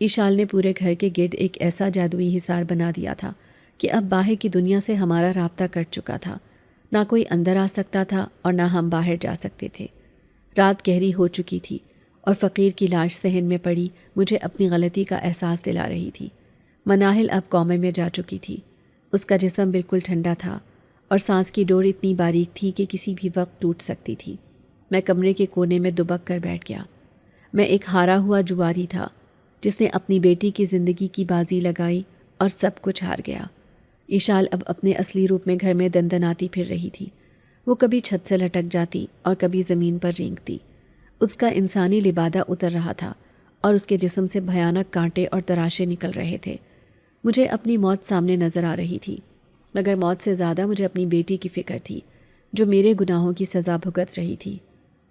اشال نے پورے گھر کے گرد ایک ایسا جادوئی حصار بنا دیا تھا کہ اب باہر کی دنیا سے ہمارا رابطہ کٹ چکا تھا۔ نہ کوئی اندر آ سکتا تھا اور نہ ہم باہر جا سکتے تھے۔ رات گہری ہو چکی تھی اور فقیر کی لاش صحن میں پڑی مجھے اپنی غلطی کا احساس دلا رہی تھی۔ مناہل اب کومے میں جا چکی تھی، اس کا جسم بالکل ٹھنڈا تھا اور سانس کی ڈور اتنی باریک تھی کہ کسی بھی وقت ٹوٹ سکتی تھی۔ میں کمرے کے کونے میں دبک کر بیٹھ گیا۔ میں ایک ہارا ہوا جواری تھا جس نے اپنی بیٹی کی زندگی کی بازی لگائی اور سب کچھ ہار گیا۔ اشال اب اپنے اصلی روپ میں گھر میں دندناتی پھر رہی تھی۔ وہ کبھی چھت سے لٹک جاتی اور کبھی زمین پر رینگتی۔ اس کا انسانی لبادہ اتر رہا تھا اور اس کے جسم سے بھیانک کانٹے اور تراشے نکل رہے تھے۔ مجھے اپنی موت سامنے نظر آ رہی تھی، مگر موت سے زیادہ مجھے اپنی بیٹی کی فکر تھی جو میرے گناہوں کی سزا بھگت رہی تھی۔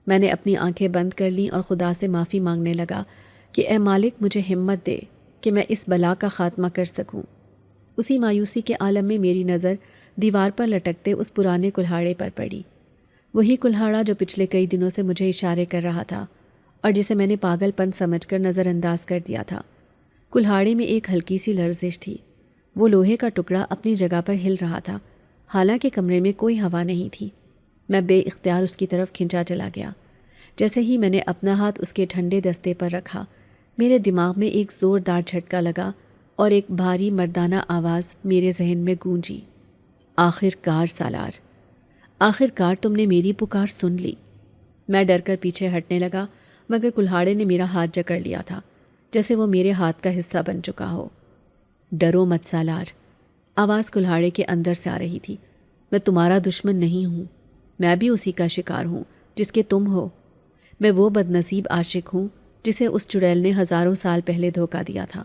میں نے اپنی آنکھیں بند کر لیں اور خدا سے معافی مانگنے لگا کہ اے مالک مجھے ہمت دے کہ میں اس بلا کا خاتمہ کر سکوں۔ اسی مایوسی کے عالم میں میری نظر دیوار پر لٹکتے اس پرانے کلہاڑے پر پڑی۔ وہی کلہاڑا جو پچھلے کئی دنوں سے مجھے اشارے کر رہا تھا اور جسے میں نے پاگل پن سمجھ کر نظر انداز کر دیا تھا۔ کلہاڑے میں ایک ہلکی سی لرزش تھی۔ وہ لوہے کا ٹکڑا اپنی جگہ پر ہل رہا تھا، حالانکہ کمرے میں کوئی ہوا نہیں تھی۔ میں بے اختیار اس کی طرف کھنچا چلا گیا۔ جیسے ہی میں نے اپنا ہاتھ اس کے ٹھنڈے دستے پر رکھا، میرے دماغ میں ایک زوردار جھٹکا لگا اور ایک بھاری مردانہ آواز میرے ذہن میں گونجی، آخر کار سالار، آخر کار تم نے میری پکار سن لی۔ میں ڈر کر پیچھے ہٹنے لگا، مگر کلہاڑے نے میرا ہاتھ جکڑ لیا تھا، جیسے وہ میرے ہاتھ کا حصہ بن چکا ہو۔ ڈرو مت سالار، آواز کلہاڑے کے اندر سے آ رہی تھی۔ میں تمہارا دشمن نہیں ہوں، میں بھی اسی کا شکار ہوں جس کے تم ہو۔ میں وہ بد نصیب عاشق ہوں جسے اس چڑیل نے ہزاروں سال پہلے دھوکہ دیا تھا۔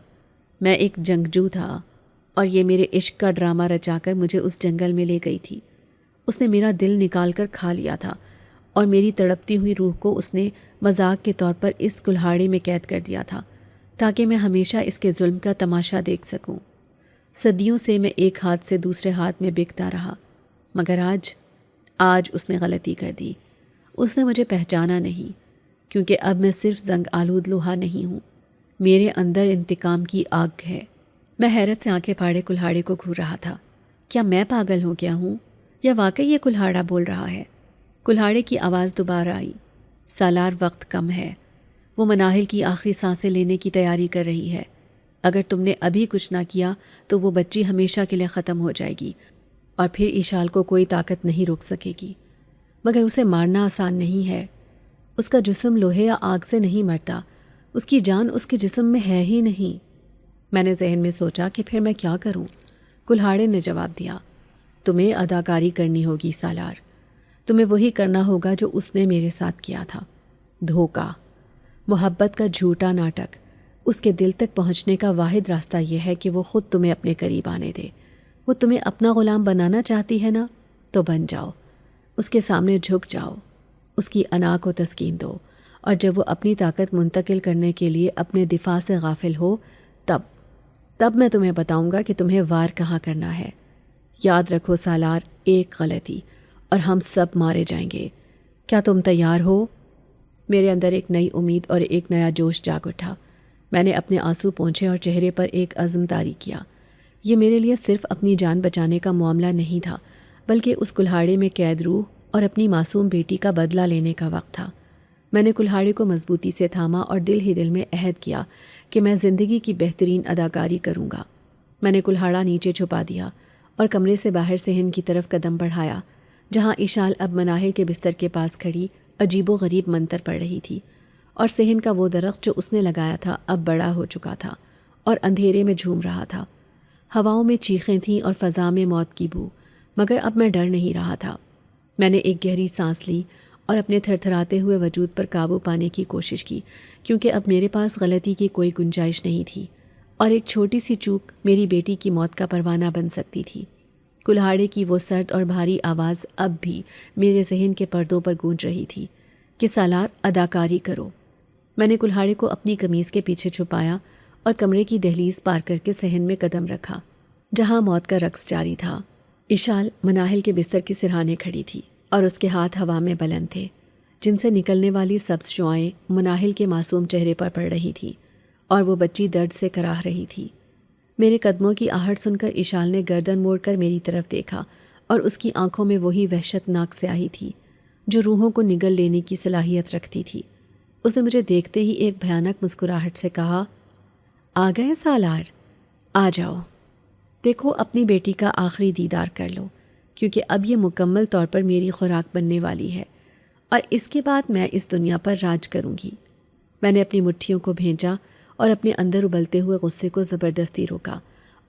میں ایک جنگجو تھا اور یہ میرے عشق کا ڈرامہ رچا کر مجھے اس جنگل میں لے گئی تھی۔ اس نے میرا دل نکال کر کھا لیا تھا اور میری تڑپتی ہوئی روح کو اس نے مذاق کے طور پر اس کلہاڑے میں قید کر دیا تھا تاکہ میں ہمیشہ اس کے ظلم کا تماشا دیکھ سکوں۔ صدیوں سے میں ایک ہاتھ سے دوسرے ہاتھ میں بکتا رہا، مگر آج اس نے غلطی کر دی۔ اس نے مجھے پہچانا نہیں، کیونکہ اب میں صرف زنگ آلود لوہا نہیں ہوں، میرے اندر انتقام کی آگ ہے۔ میں حیرت سے آنکھیں پھاڑے کلہاڑے کو گھور رہا تھا۔ کیا میں پاگل ہو گیا ہوں یا واقعی یہ کلہاڑا بول رہا ہے؟ کلہاڑے کی آواز دوبارہ آئی، سالار وقت کم ہے، وہ مناہل کی آخری سانسیں لینے کی تیاری کر رہی ہے۔ اگر تم نے ابھی کچھ نہ کیا تو وہ بچی ہمیشہ کے لیے ختم ہو جائے گی اور پھر ایشال کو کوئی طاقت نہیں روک سکے گی۔ مگر اسے مارنا آسان نہیں ہے، اس کا جسم لوہے یا آگ سے نہیں مرتا، اس کی جان اس کے جسم میں ہے ہی نہیں۔ میں نے ذہن میں سوچا کہ پھر میں کیا کروں؟ کلہاڑے نے جواب دیا، تمہیں اداکاری کرنی ہوگی سالار، تمہیں وہی کرنا ہوگا جو اس نے میرے ساتھ کیا تھا، دھوکہ، محبت کا جھوٹا ناٹک۔ اس کے دل تک پہنچنے کا واحد راستہ یہ ہے کہ وہ خود تمہیں اپنے قریب آنے دے۔ وہ تمہیں اپنا غلام بنانا چاہتی ہے نا، تو بن جاؤ، اس کے سامنے جھک جاؤ، اس کی انا کو تسکین دو، اور جب وہ اپنی طاقت منتقل کرنے کے لیے اپنے دفاع سے غافل ہو، تب میں تمہیں بتاؤں گا کہ تمہیں وار کہاں کرنا ہے۔ یاد رکھو سالار، ایک غلطی اور ہم سب مارے جائیں گے۔ کیا تم تیار ہو؟ میرے اندر ایک نئی امید اور ایک نیا جوش جاگ اٹھا۔ میں نے اپنے آنسو پونچھے اور چہرے پر ایک عزم طاری کیا۔ یہ میرے لیے صرف اپنی جان بچانے کا معاملہ نہیں تھا، بلکہ اس کلہاڑے میں قید روح اور اپنی معصوم بیٹی کا بدلہ لینے کا وقت تھا۔ میں نے کلہاڑے کو مضبوطی سے تھاما اور دل ہی دل میں عہد کیا کہ میں زندگی کی بہترین اداکاری کروں گا۔ میں نے کلہاڑا نیچے چھپا دیا اور کمرے سے باہر صحن کی طرف قدم بڑھایا، جہاں ایشال اب مناہل کے بستر کے پاس کھڑی عجیب و غریب منتر پڑھ رہی تھی، اور صحن کا وہ درخت جو اس نے لگایا تھا اب بڑا ہو چکا تھا اور اندھیرے میں جھوم رہا تھا۔ ہواؤں میں چیخیں تھیں اور فضا میں موت کی بو، مگر اب میں ڈر نہیں رہا تھا۔ میں نے ایک گہری سانس لی اور اپنے تھرتھراتے ہوئے وجود پر قابو پانے کی کوشش کی، کیونکہ اب میرے پاس غلطی کی کوئی گنجائش نہیں تھی اور ایک چھوٹی سی چوک میری بیٹی کی موت کا پروانہ بن سکتی تھی۔ کلہاڑے کی وہ سرد اور بھاری آواز اب بھی میرے ذہن کے پردوں پر گونج رہی تھی کہ سالار، اداکاری کرو۔ میں نے کلہاڑے کو اپنی قمیض کے پیچھے چھپایا اور کمرے کی دہلیز پار کر کے صحن میں قدم رکھا، جہاں موت کا رقص جاری تھا۔ ایشال مناہل کے بستر کی سرہانے کھڑی تھی اور اس کے ہاتھ ہوا میں بلند تھے، جن سے نکلنے والی سبز شعاعیں مناہل کے معصوم چہرے پر پڑ رہی تھی، اور وہ بچی درد سے کراہ رہی تھی۔ میرے قدموں کی آہٹ سن کر ایشال نے گردن موڑ کر میری طرف دیکھا، اور اس کی آنکھوں میں وہی وحشت ناک سیاہی تھی جو روحوں کو نگل لینے کی صلاحیت رکھتی تھی۔ اس نے مجھے دیکھتے ہی ایک بھیانک مسکراہٹ سے کہا، آ گئے سالار، آ جاؤ، دیکھو اپنی بیٹی کا آخری دیدار کر لو، کیونکہ اب یہ مکمل طور پر میری خوراک بننے والی ہے، اور اس کے بعد میں اس دنیا پر راج کروں گی۔ میں نے اپنی مٹھیوں کو بھینچا اور اپنے اندر ابلتے ہوئے غصے کو زبردستی روکا،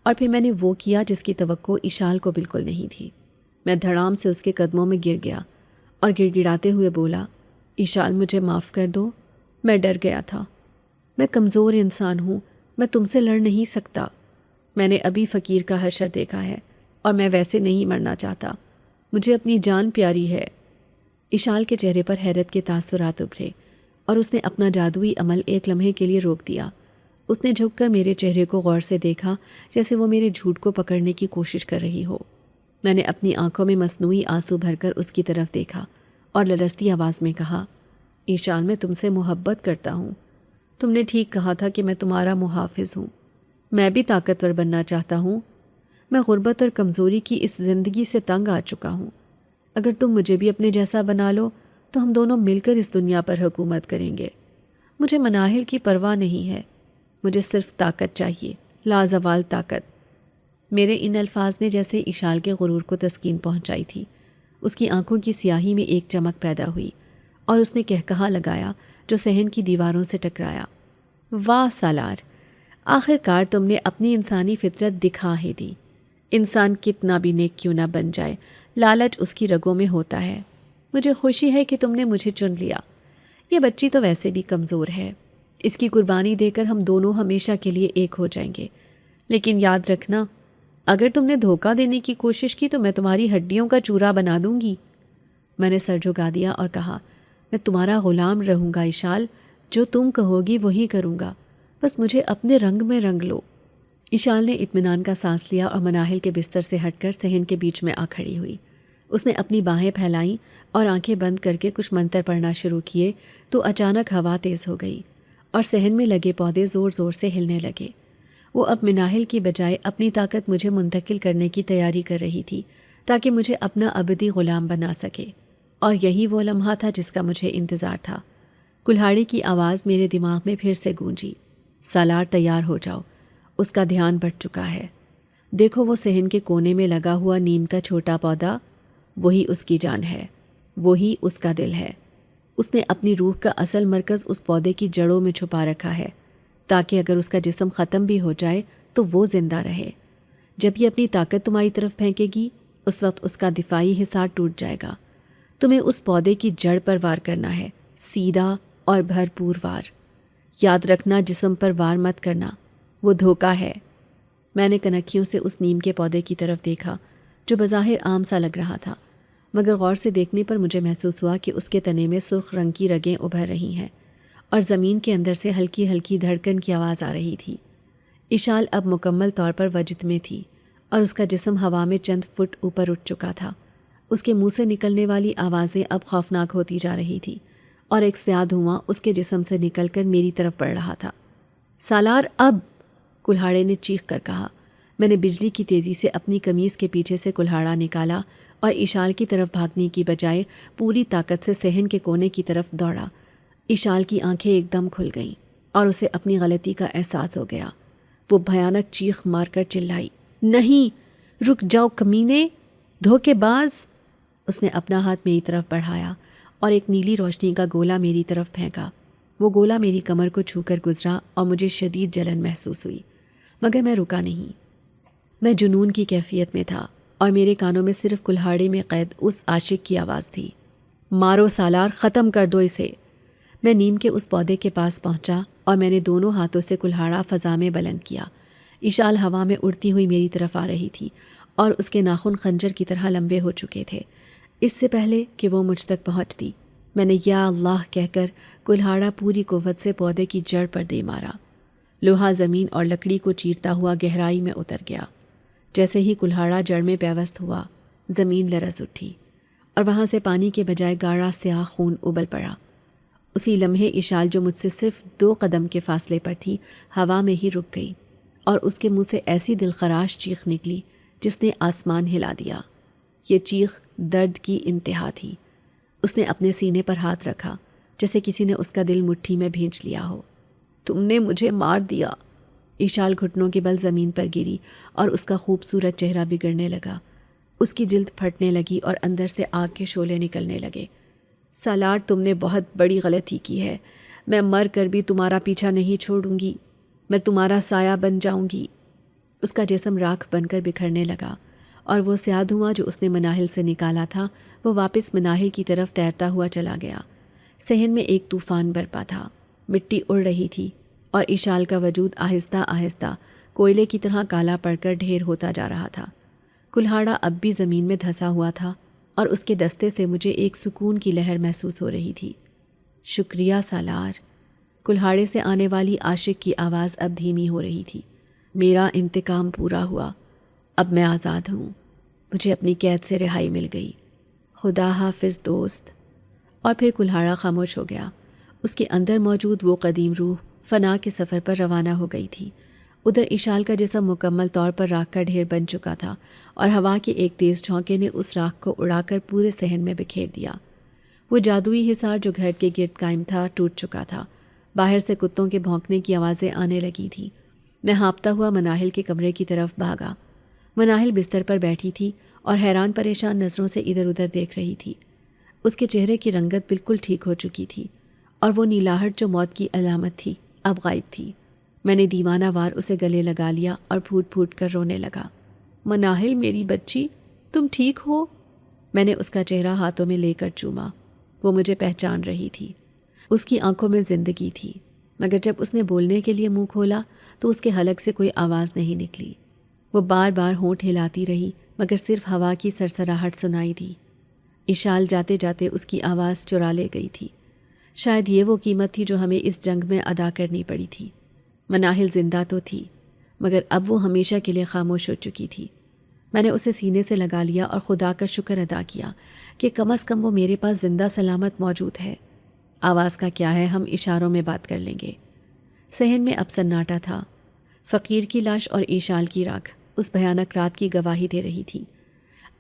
اور پھر میں نے وہ کیا جس کی توقع ایشال کو بالکل نہیں تھی۔ میں دھڑام سے اس کے قدموں میں گر گیا اور گڑ گڑاتے ہوئے بولا، ایشال، مجھے معاف کر دو، میں ڈر گیا تھا، میں کمزور انسان ہوں، میں تم سے لڑ نہیں سکتا۔ میں نے ابھی فقیر کا حشر دیکھا ہے اور میں ویسے نہیں مرنا چاہتا، مجھے اپنی جان پیاری ہے۔ ایشال کے چہرے پر حیرت کے تاثرات ابھرے اور اس نے اپنا جادوئی عمل ایک لمحے کے لیے روک دیا۔ اس نے جھک کر میرے چہرے کو غور سے دیکھا، جیسے وہ میرے جھوٹ کو پکڑنے کی کوشش کر رہی ہو۔ میں نے اپنی آنکھوں میں مصنوعی آنسو بھر کر اس کی طرف دیکھا اور لرزتی آواز میں کہا، ایشان میں تم سے محبت کرتا ہوں۔ تم نے ٹھیک کہا تھا کہ میں تمہارا محافظ ہوں۔ میں بھی طاقتور بننا چاہتا ہوں۔ میں غربت اور کمزوری کی اس زندگی سے تنگ آ چکا ہوں۔ اگر تم مجھے بھی اپنے جیسا بنا لو تو ہم دونوں مل کر اس دنیا پر حکومت کریں گے۔ مجھے مناہل کی پرواہ نہیں ہے، مجھے صرف طاقت چاہیے، لازوال طاقت۔ میرے ان الفاظ نے جیسے ایشال کے غرور کو تسکین پہنچائی تھی۔ اس کی آنکھوں کی سیاہی میں ایک چمک پیدا ہوئی اور اس نے کہا لگایا جو صحن کی دیواروں سے ٹکرایا، واہ سالار، آخر کار تم نے اپنی انسانی فطرت دکھا ہی دی۔ انسان کتنا بھی نیک کیوں نہ بن جائے، لالچ اس کی رگوں میں ہوتا ہے۔ مجھے خوشی ہے کہ تم نے مجھے چن لیا۔ یہ بچی تو ویسے بھی کمزور ہے، اس کی قربانی دے کر ہم دونوں ہمیشہ کے لیے ایک ہو جائیں گے۔ لیکن یاد رکھنا، اگر تم نے دھوکہ دینے کی کوشش کی تو میں تمہاری ہڈیوں کا چورا بنا دوں گی۔ میں نے سر جھکا دیا اور کہا، میں تمہارا غلام رہوں گا ایشال، جو تم کہو گی وہی کروں گا، بس مجھے اپنے رنگ میں رنگ لو۔ ایشال نے اطمینان کا سانس لیا اور مناہل کے بستر سے ہٹ کر صحن کے بیچ میں آ کھڑی ہوئی۔ اس نے اپنی باہیں پھیلائیں اور آنکھیں بند کر کے کچھ منتر پڑھنا شروع کیے تو اچانک ہوا تیز ہو گئی اور صحن میں لگے پودے زور زور سے ہلنے لگے۔ وہ اب مناہل کی بجائے اپنی طاقت مجھے منتقل کرنے کی تیاری کر رہی تھی تاکہ مجھے اپنا ابدی غلام بنا سکے، اور یہی وہ لمحہ تھا جس کا مجھے انتظار تھا۔ کلہاڑی کی آواز میرے دماغ میں پھر سے گونجی، سالار تیار ہو جاؤ، اس کا دھیان بٹ چکا ہے۔ دیکھو وہ صحن کے کونے میں لگا ہوا نیم کا چھوٹا پودا، وہی اس کی جان ہے، وہی اس کا دل ہے۔ اس نے اپنی روح کا اصل مرکز اس پودے کی جڑوں میں چھپا رکھا ہے تاکہ اگر اس کا جسم ختم بھی ہو جائے تو وہ زندہ رہے۔ جب یہ اپنی طاقت تمہاری طرف پھینکے گی اس وقت اس کا دفاعی حصار ٹوٹ جائے گا۔ تمہیں اس پودے کی جڑ پر وار کرنا ہے، سیدھا اور بھرپور وار۔ یاد رکھنا جسم پر وار مت کرنا، وہ دھوکہ ہے۔ میں نے کنکھیوں سے اس نیم کے پودے کی طرف دیکھا جو بظاہر عام سا لگ رہا تھا، مگر غور سے دیکھنے پر مجھے محسوس ہوا کہ اس کے تنے میں سرخ رنگ کی رگیں ابھر رہی ہیں اور زمین کے اندر سے ہلکی ہلکی دھڑکن کی آواز آ رہی تھی۔ ایشال اب مکمل طور پر وجد میں تھی اور اس کا جسم ہوا میں چند فٹ اوپر اٹھ چکا تھا۔ اس کے منہ سے نکلنے والی آوازیں اب خوفناک ہوتی جا رہی تھی اور ایک سیاہ دھواں اس کے جسم سے نکل کر میری طرف بڑھ رہا تھا۔ سالار اب! کلہاڑے نے چیخ کر کہا۔ میں نے بجلی کی تیزی سے اپنی قمیض کے پیچھے سے کلہاڑا نکالا اور ایشال کی طرف بھاگنے کی بجائے پوری طاقت سے صحن کے کونے کی طرف دوڑا۔ ایشال کی آنکھیں ایک دم کھل گئیں اور اسے اپنی غلطی کا احساس ہو گیا۔ وہ بھیانک چیخ مار کر چلائی، نہیں، رک جاؤ کمینے، دھوکے باز! اس نے اپنا ہاتھ میری طرف بڑھایا اور ایک نیلی روشنی کا گولا میری طرف پھینکا۔ وہ گولا میری کمر کو چھو کر گزرا اور مجھے شدید جلن محسوس ہوئی، مگر میں رکا نہیں۔ میں جنون کی کیفیت میں تھا اور میرے کانوں میں صرف کلہاڑے میں قید اس عاشق کی آواز تھی، مارو سالار، ختم کر دو اسے۔ میں نیم کے اس پودے کے پاس پہنچا اور میں نے دونوں ہاتھوں سے کلہاڑا فضا میں بلند کیا۔ ایشال ہوا میں اڑتی ہوئی میری طرف آ رہی تھی اور اس کے ناخن خنجر کی طرح لمبے ہو چکے تھے۔ اس سے پہلے کہ وہ مجھ تک پہنچتی میں نے یا اللہ کہہ کر کلہاڑا پوری قوت سے پودے کی جڑ پر دے مارا۔ لوہا زمین اور لکڑی کو چیرتا ہوا گہرائی میں اتر گیا۔ جیسے ہی کلہاڑا جڑ میں پیوست ہوا، زمین لرز اٹھی اور وہاں سے پانی کے بجائے گاڑھا سیاہ خون ابل پڑا۔ اسی لمحے ایشال جو مجھ سے صرف 2 قدم کے فاصلے پر تھی، ہوا میں ہی رک گئی اور اس کے منہ سے ایسی دلخراش چیخ نکلی جس نے آسمان ہلا دیا۔ یہ چیخ درد کی انتہا تھی۔ اس نے اپنے سینے پر ہاتھ رکھا جیسے کسی نے اس کا دل مٹھی میں بھینچ لیا ہو۔ تم نے مجھے مار دیا۔ ایشال گھٹنوں کے بل زمین پر گری اور اس کا خوبصورت چہرہ بگڑنے لگا۔ اس کی جلد پھٹنے لگی اور اندر سے آگ کے شعلے نکلنے لگے۔ سالار، تم نے بہت بڑی غلطی کی ہے۔ میں مر کر بھی تمہارا پیچھا نہیں چھوڑوں گی۔ میں تمہارا سایہ بن جاؤں گی۔ اس کا جسم راکھ بن کر بکھرنے لگا اور وہ سیاہ دھواں جو اس نے مناہل سے نکالا تھا وہ واپس مناہل کی طرف تیرتا ہوا چلا گیا۔ صحن میں ایک طوفان برپا تھا، مٹی اڑ رہی تھی اور ایشال کا وجود آہستہ آہستہ کوئلے کی طرح کالا پڑ کر ڈھیر ہوتا جا رہا تھا۔ کلہاڑا اب بھی زمین میں دھسا ہوا تھا اور اس کے دستے سے مجھے ایک سکون کی لہر محسوس ہو رہی تھی۔ شکریہ سالار۔ کلہاڑے سے آنے والی عاشق کی آواز اب دھیمی ہو رہی تھی۔ میرا انتقام پورا ہوا، اب میں آزاد ہوں، مجھے اپنی قید سے رہائی مل گئی۔ خدا حافظ دوست۔ اور پھر کلہاڑا خاموش ہو گیا۔ اس کے اندر موجود وہ قدیم روح فنا کے سفر پر روانہ ہو گئی تھی۔ ادھر اشال کا جسم مکمل طور پر راکھ کا ڈھیر بن چکا تھا اور ہوا کے ایک تیز جھونکے نے اس راکھ کو اڑا کر پورے صحن میں بکھیر دیا۔ وہ جادوئی حصار جو گھر کے گرد قائم تھا ٹوٹ چکا تھا۔ باہر سے کتوں کے بھونکنے کی آوازیں آنے لگی تھیں۔ میں ہانپتا ہوا مناہل کے کمرے کی طرف بھاگا۔ مناہل بستر پر بیٹھی تھی اور حیران پریشان نظروں سے ادھر ادھر دیکھ رہی تھی۔ اس کے چہرے کی رنگت بالکل ٹھیک ہو چکی تھی اور وہ نیلاہٹ جو موت کی علامت تھی اب غائب تھی۔ میں نے دیوانہ وار اسے گلے لگا لیا اور پھوٹ پھوٹ کر رونے لگا۔ مناہل میری بچی، تم ٹھیک ہو؟ میں نے اس کا چہرہ ہاتھوں میں لے کر چوما۔ وہ مجھے پہچان رہی تھی۔ اس کی آنکھوں میں زندگی تھی، مگر جب اس نے بولنے کے لیے منہ کھولا تو اس کے حلق سے کوئی آواز نہیں نکلی۔ وہ بار بار ہونٹ ہلاتی رہی مگر صرف ہوا کی سرسراہٹ سنائی دی۔ اشال جاتے جاتے اس کی آواز چرا لے گئی تھی۔ شاید یہ وہ قیمت تھی جو ہمیں اس جنگ میں ادا کرنی پڑی تھی۔ مناہل زندہ تو تھی مگر اب وہ ہمیشہ کے لیے خاموش ہو چکی تھی۔ میں نے اسے سینے سے لگا لیا اور خدا کا شکر ادا کیا کہ کم از کم وہ میرے پاس زندہ سلامت موجود ہے۔ آواز کا کیا ہے، ہم اشاروں میں بات کر لیں گے۔ صحن میں اب سناٹا تھا۔ فقیر کی لاش اور اشال کی راکھ اس بھیانک رات کی گواہی دے رہی تھی۔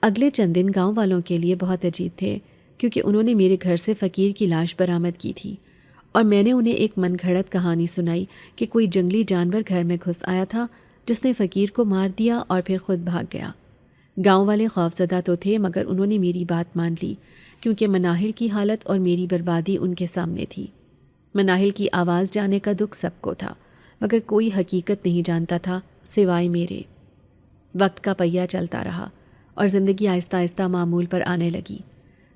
اگلے چند دن گاؤں والوں کے لیے بہت عجیب تھے کیونکہ انہوں نے میرے گھر سے فقیر کی لاش برآمد کی تھی اور میں نے انہیں ایک من گھڑت کہانی سنائی کہ کوئی جنگلی جانور گھر میں گھس آیا تھا جس نے فقیر کو مار دیا اور پھر خود بھاگ گیا۔ گاؤں والے خوفزدہ تو تھے مگر انہوں نے میری بات مان لی کیونکہ مناہل کی حالت اور میری بربادی ان کے سامنے تھی۔ مناہل کی آواز جانے کا دکھ سب کو تھا مگر کوئی حقیقت نہیں جانتا تھا سوائے میرے۔ وقت کا پہیہ چلتا رہا اور زندگی آہستہ آہستہ معمول پر آنے لگی۔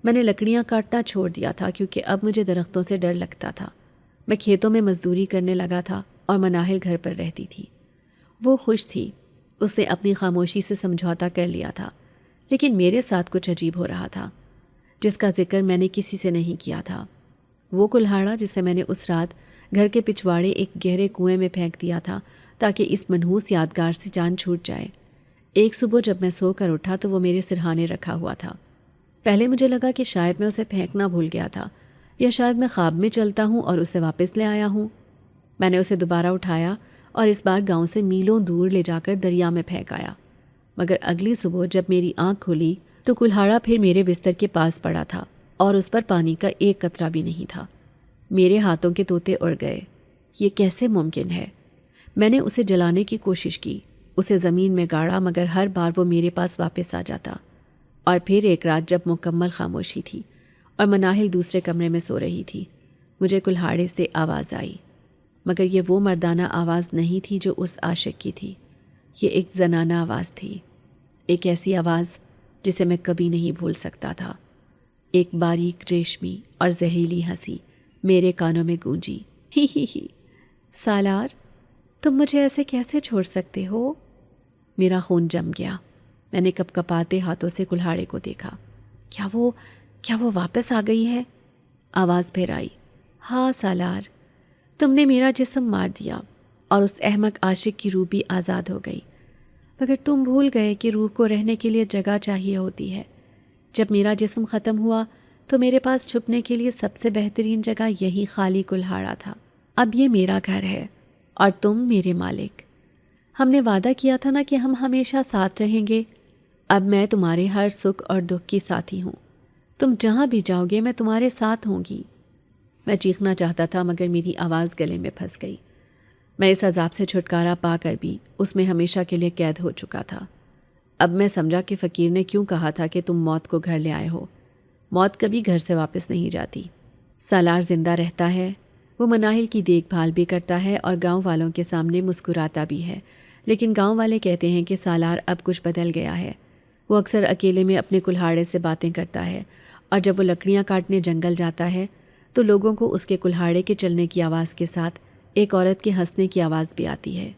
میں نے لکڑیاں کاٹنا چھوڑ دیا تھا کیونکہ اب مجھے درختوں سے ڈر لگتا تھا۔ میں کھیتوں میں مزدوری کرنے لگا تھا اور مناہل گھر پر رہتی تھی۔ وہ خوش تھی، اس نے اپنی خاموشی سے سمجھوتا کر لیا تھا، لیکن میرے ساتھ کچھ عجیب ہو رہا تھا جس کا ذکر میں نے کسی سے نہیں کیا تھا۔ وہ کلہاڑا جسے میں نے اس رات گھر کے پچھواڑے ایک گہرے کنویں میں پھینک دیا تھا تاکہ اس منحوس یادگار سے جان چھوٹ جائے۔ ایک صبح جب میں سو کر اٹھا تو وہ میرے سرہانے رکھا ہوا تھا۔ پہلے مجھے لگا کہ شاید میں اسے پھینکنا بھول گیا تھا یا شاید میں خواب میں چلتا ہوں اور اسے واپس لے آیا ہوں۔ میں نے اسے دوبارہ اٹھایا اور اس بار گاؤں سے میلوں دور لے جا کر دریا میں پھینک آیا، مگر اگلی صبح جب میری آنکھ کھلی تو کلہاڑا پھر میرے بستر کے پاس پڑا تھا اور اس پر پانی کا ایک قطرہ بھی نہیں تھا۔ میرے ہاتھوں کے طوطے اڑ گئے۔ یہ کیسے ممکن ہے؟ میں نے اسے جلانے کی کوشش کی، اسے زمین میں گاڑا مگر ہر بار وہ میرے پاس واپس آ جاتا۔ اور پھر ایک رات جب مکمل خاموشی تھی اور مناہل دوسرے کمرے میں سو رہی تھی، مجھے کلہاڑے سے آواز آئی، مگر یہ وہ مردانہ آواز نہیں تھی جو اس عاشق کی تھی۔ یہ ایک زنانہ آواز تھی، ایک ایسی آواز جسے میں کبھی نہیں بھول سکتا تھا۔ ایک باریک ریشمی اور زہریلی ہنسی میرے کانوں میں گونجی، ہی ہی ہی، سالار تم مجھے ایسے کیسے چھوڑ سکتے ہو؟ میرا خون جم گیا۔ میں نے کپ کپاتے ہاتھوں سے کلہاڑے کو دیکھا۔ کیا وہ واپس آ گئی ہے؟ آواز پھر آئی، ہاں سالار، تم نے میرا جسم مار دیا اور اس احمق عاشق کی روح بھی آزاد ہو گئی، مگر تم بھول گئے کہ روح کو رہنے کے لیے جگہ چاہیے ہوتی ہے۔ جب میرا جسم ختم ہوا تو میرے پاس چھپنے کے لیے سب سے بہترین جگہ یہی خالی کلہاڑا تھا۔ اب یہ میرا گھر ہے اور تم میرے مالک۔ ہم نے وعدہ کیا تھا نا کہ ہم ہمیشہ ساتھ رہیں گے۔ اب میں تمہارے ہر سکھ اور دکھ کی ساتھی ہوں۔ تم جہاں بھی جاؤ گے میں تمہارے ساتھ ہوں گی۔ میں چیخنا چاہتا تھا مگر میری آواز گلے میں پھنس گئی۔ میں اس عذاب سے چھٹکارا پا کر بھی اس میں ہمیشہ کے لیے قید ہو چکا تھا۔ اب میں سمجھا کہ فقیر نے کیوں کہا تھا کہ تم موت کو گھر لے آئے ہو۔ موت کبھی گھر سے واپس نہیں جاتی۔ سالار زندہ رہتا ہے، وہ مناہل کی دیکھ بھال بھی کرتا ہے اور گاؤں والوں کے سامنے مسکراتا بھی ہے، لیکن گاؤں والے کہتے ہیں کہ سالار اب کچھ بدل گیا ہے۔ وہ اکثر اکیلے میں اپنے کلہاڑے سے باتیں کرتا ہے اور جب وہ لکڑیاں کاٹنے جنگل جاتا ہے تو لوگوں کو اس کے کلہاڑے کے چلنے کی آواز کے ساتھ ایک عورت کے ہنسنے کی آواز بھی آتی ہے۔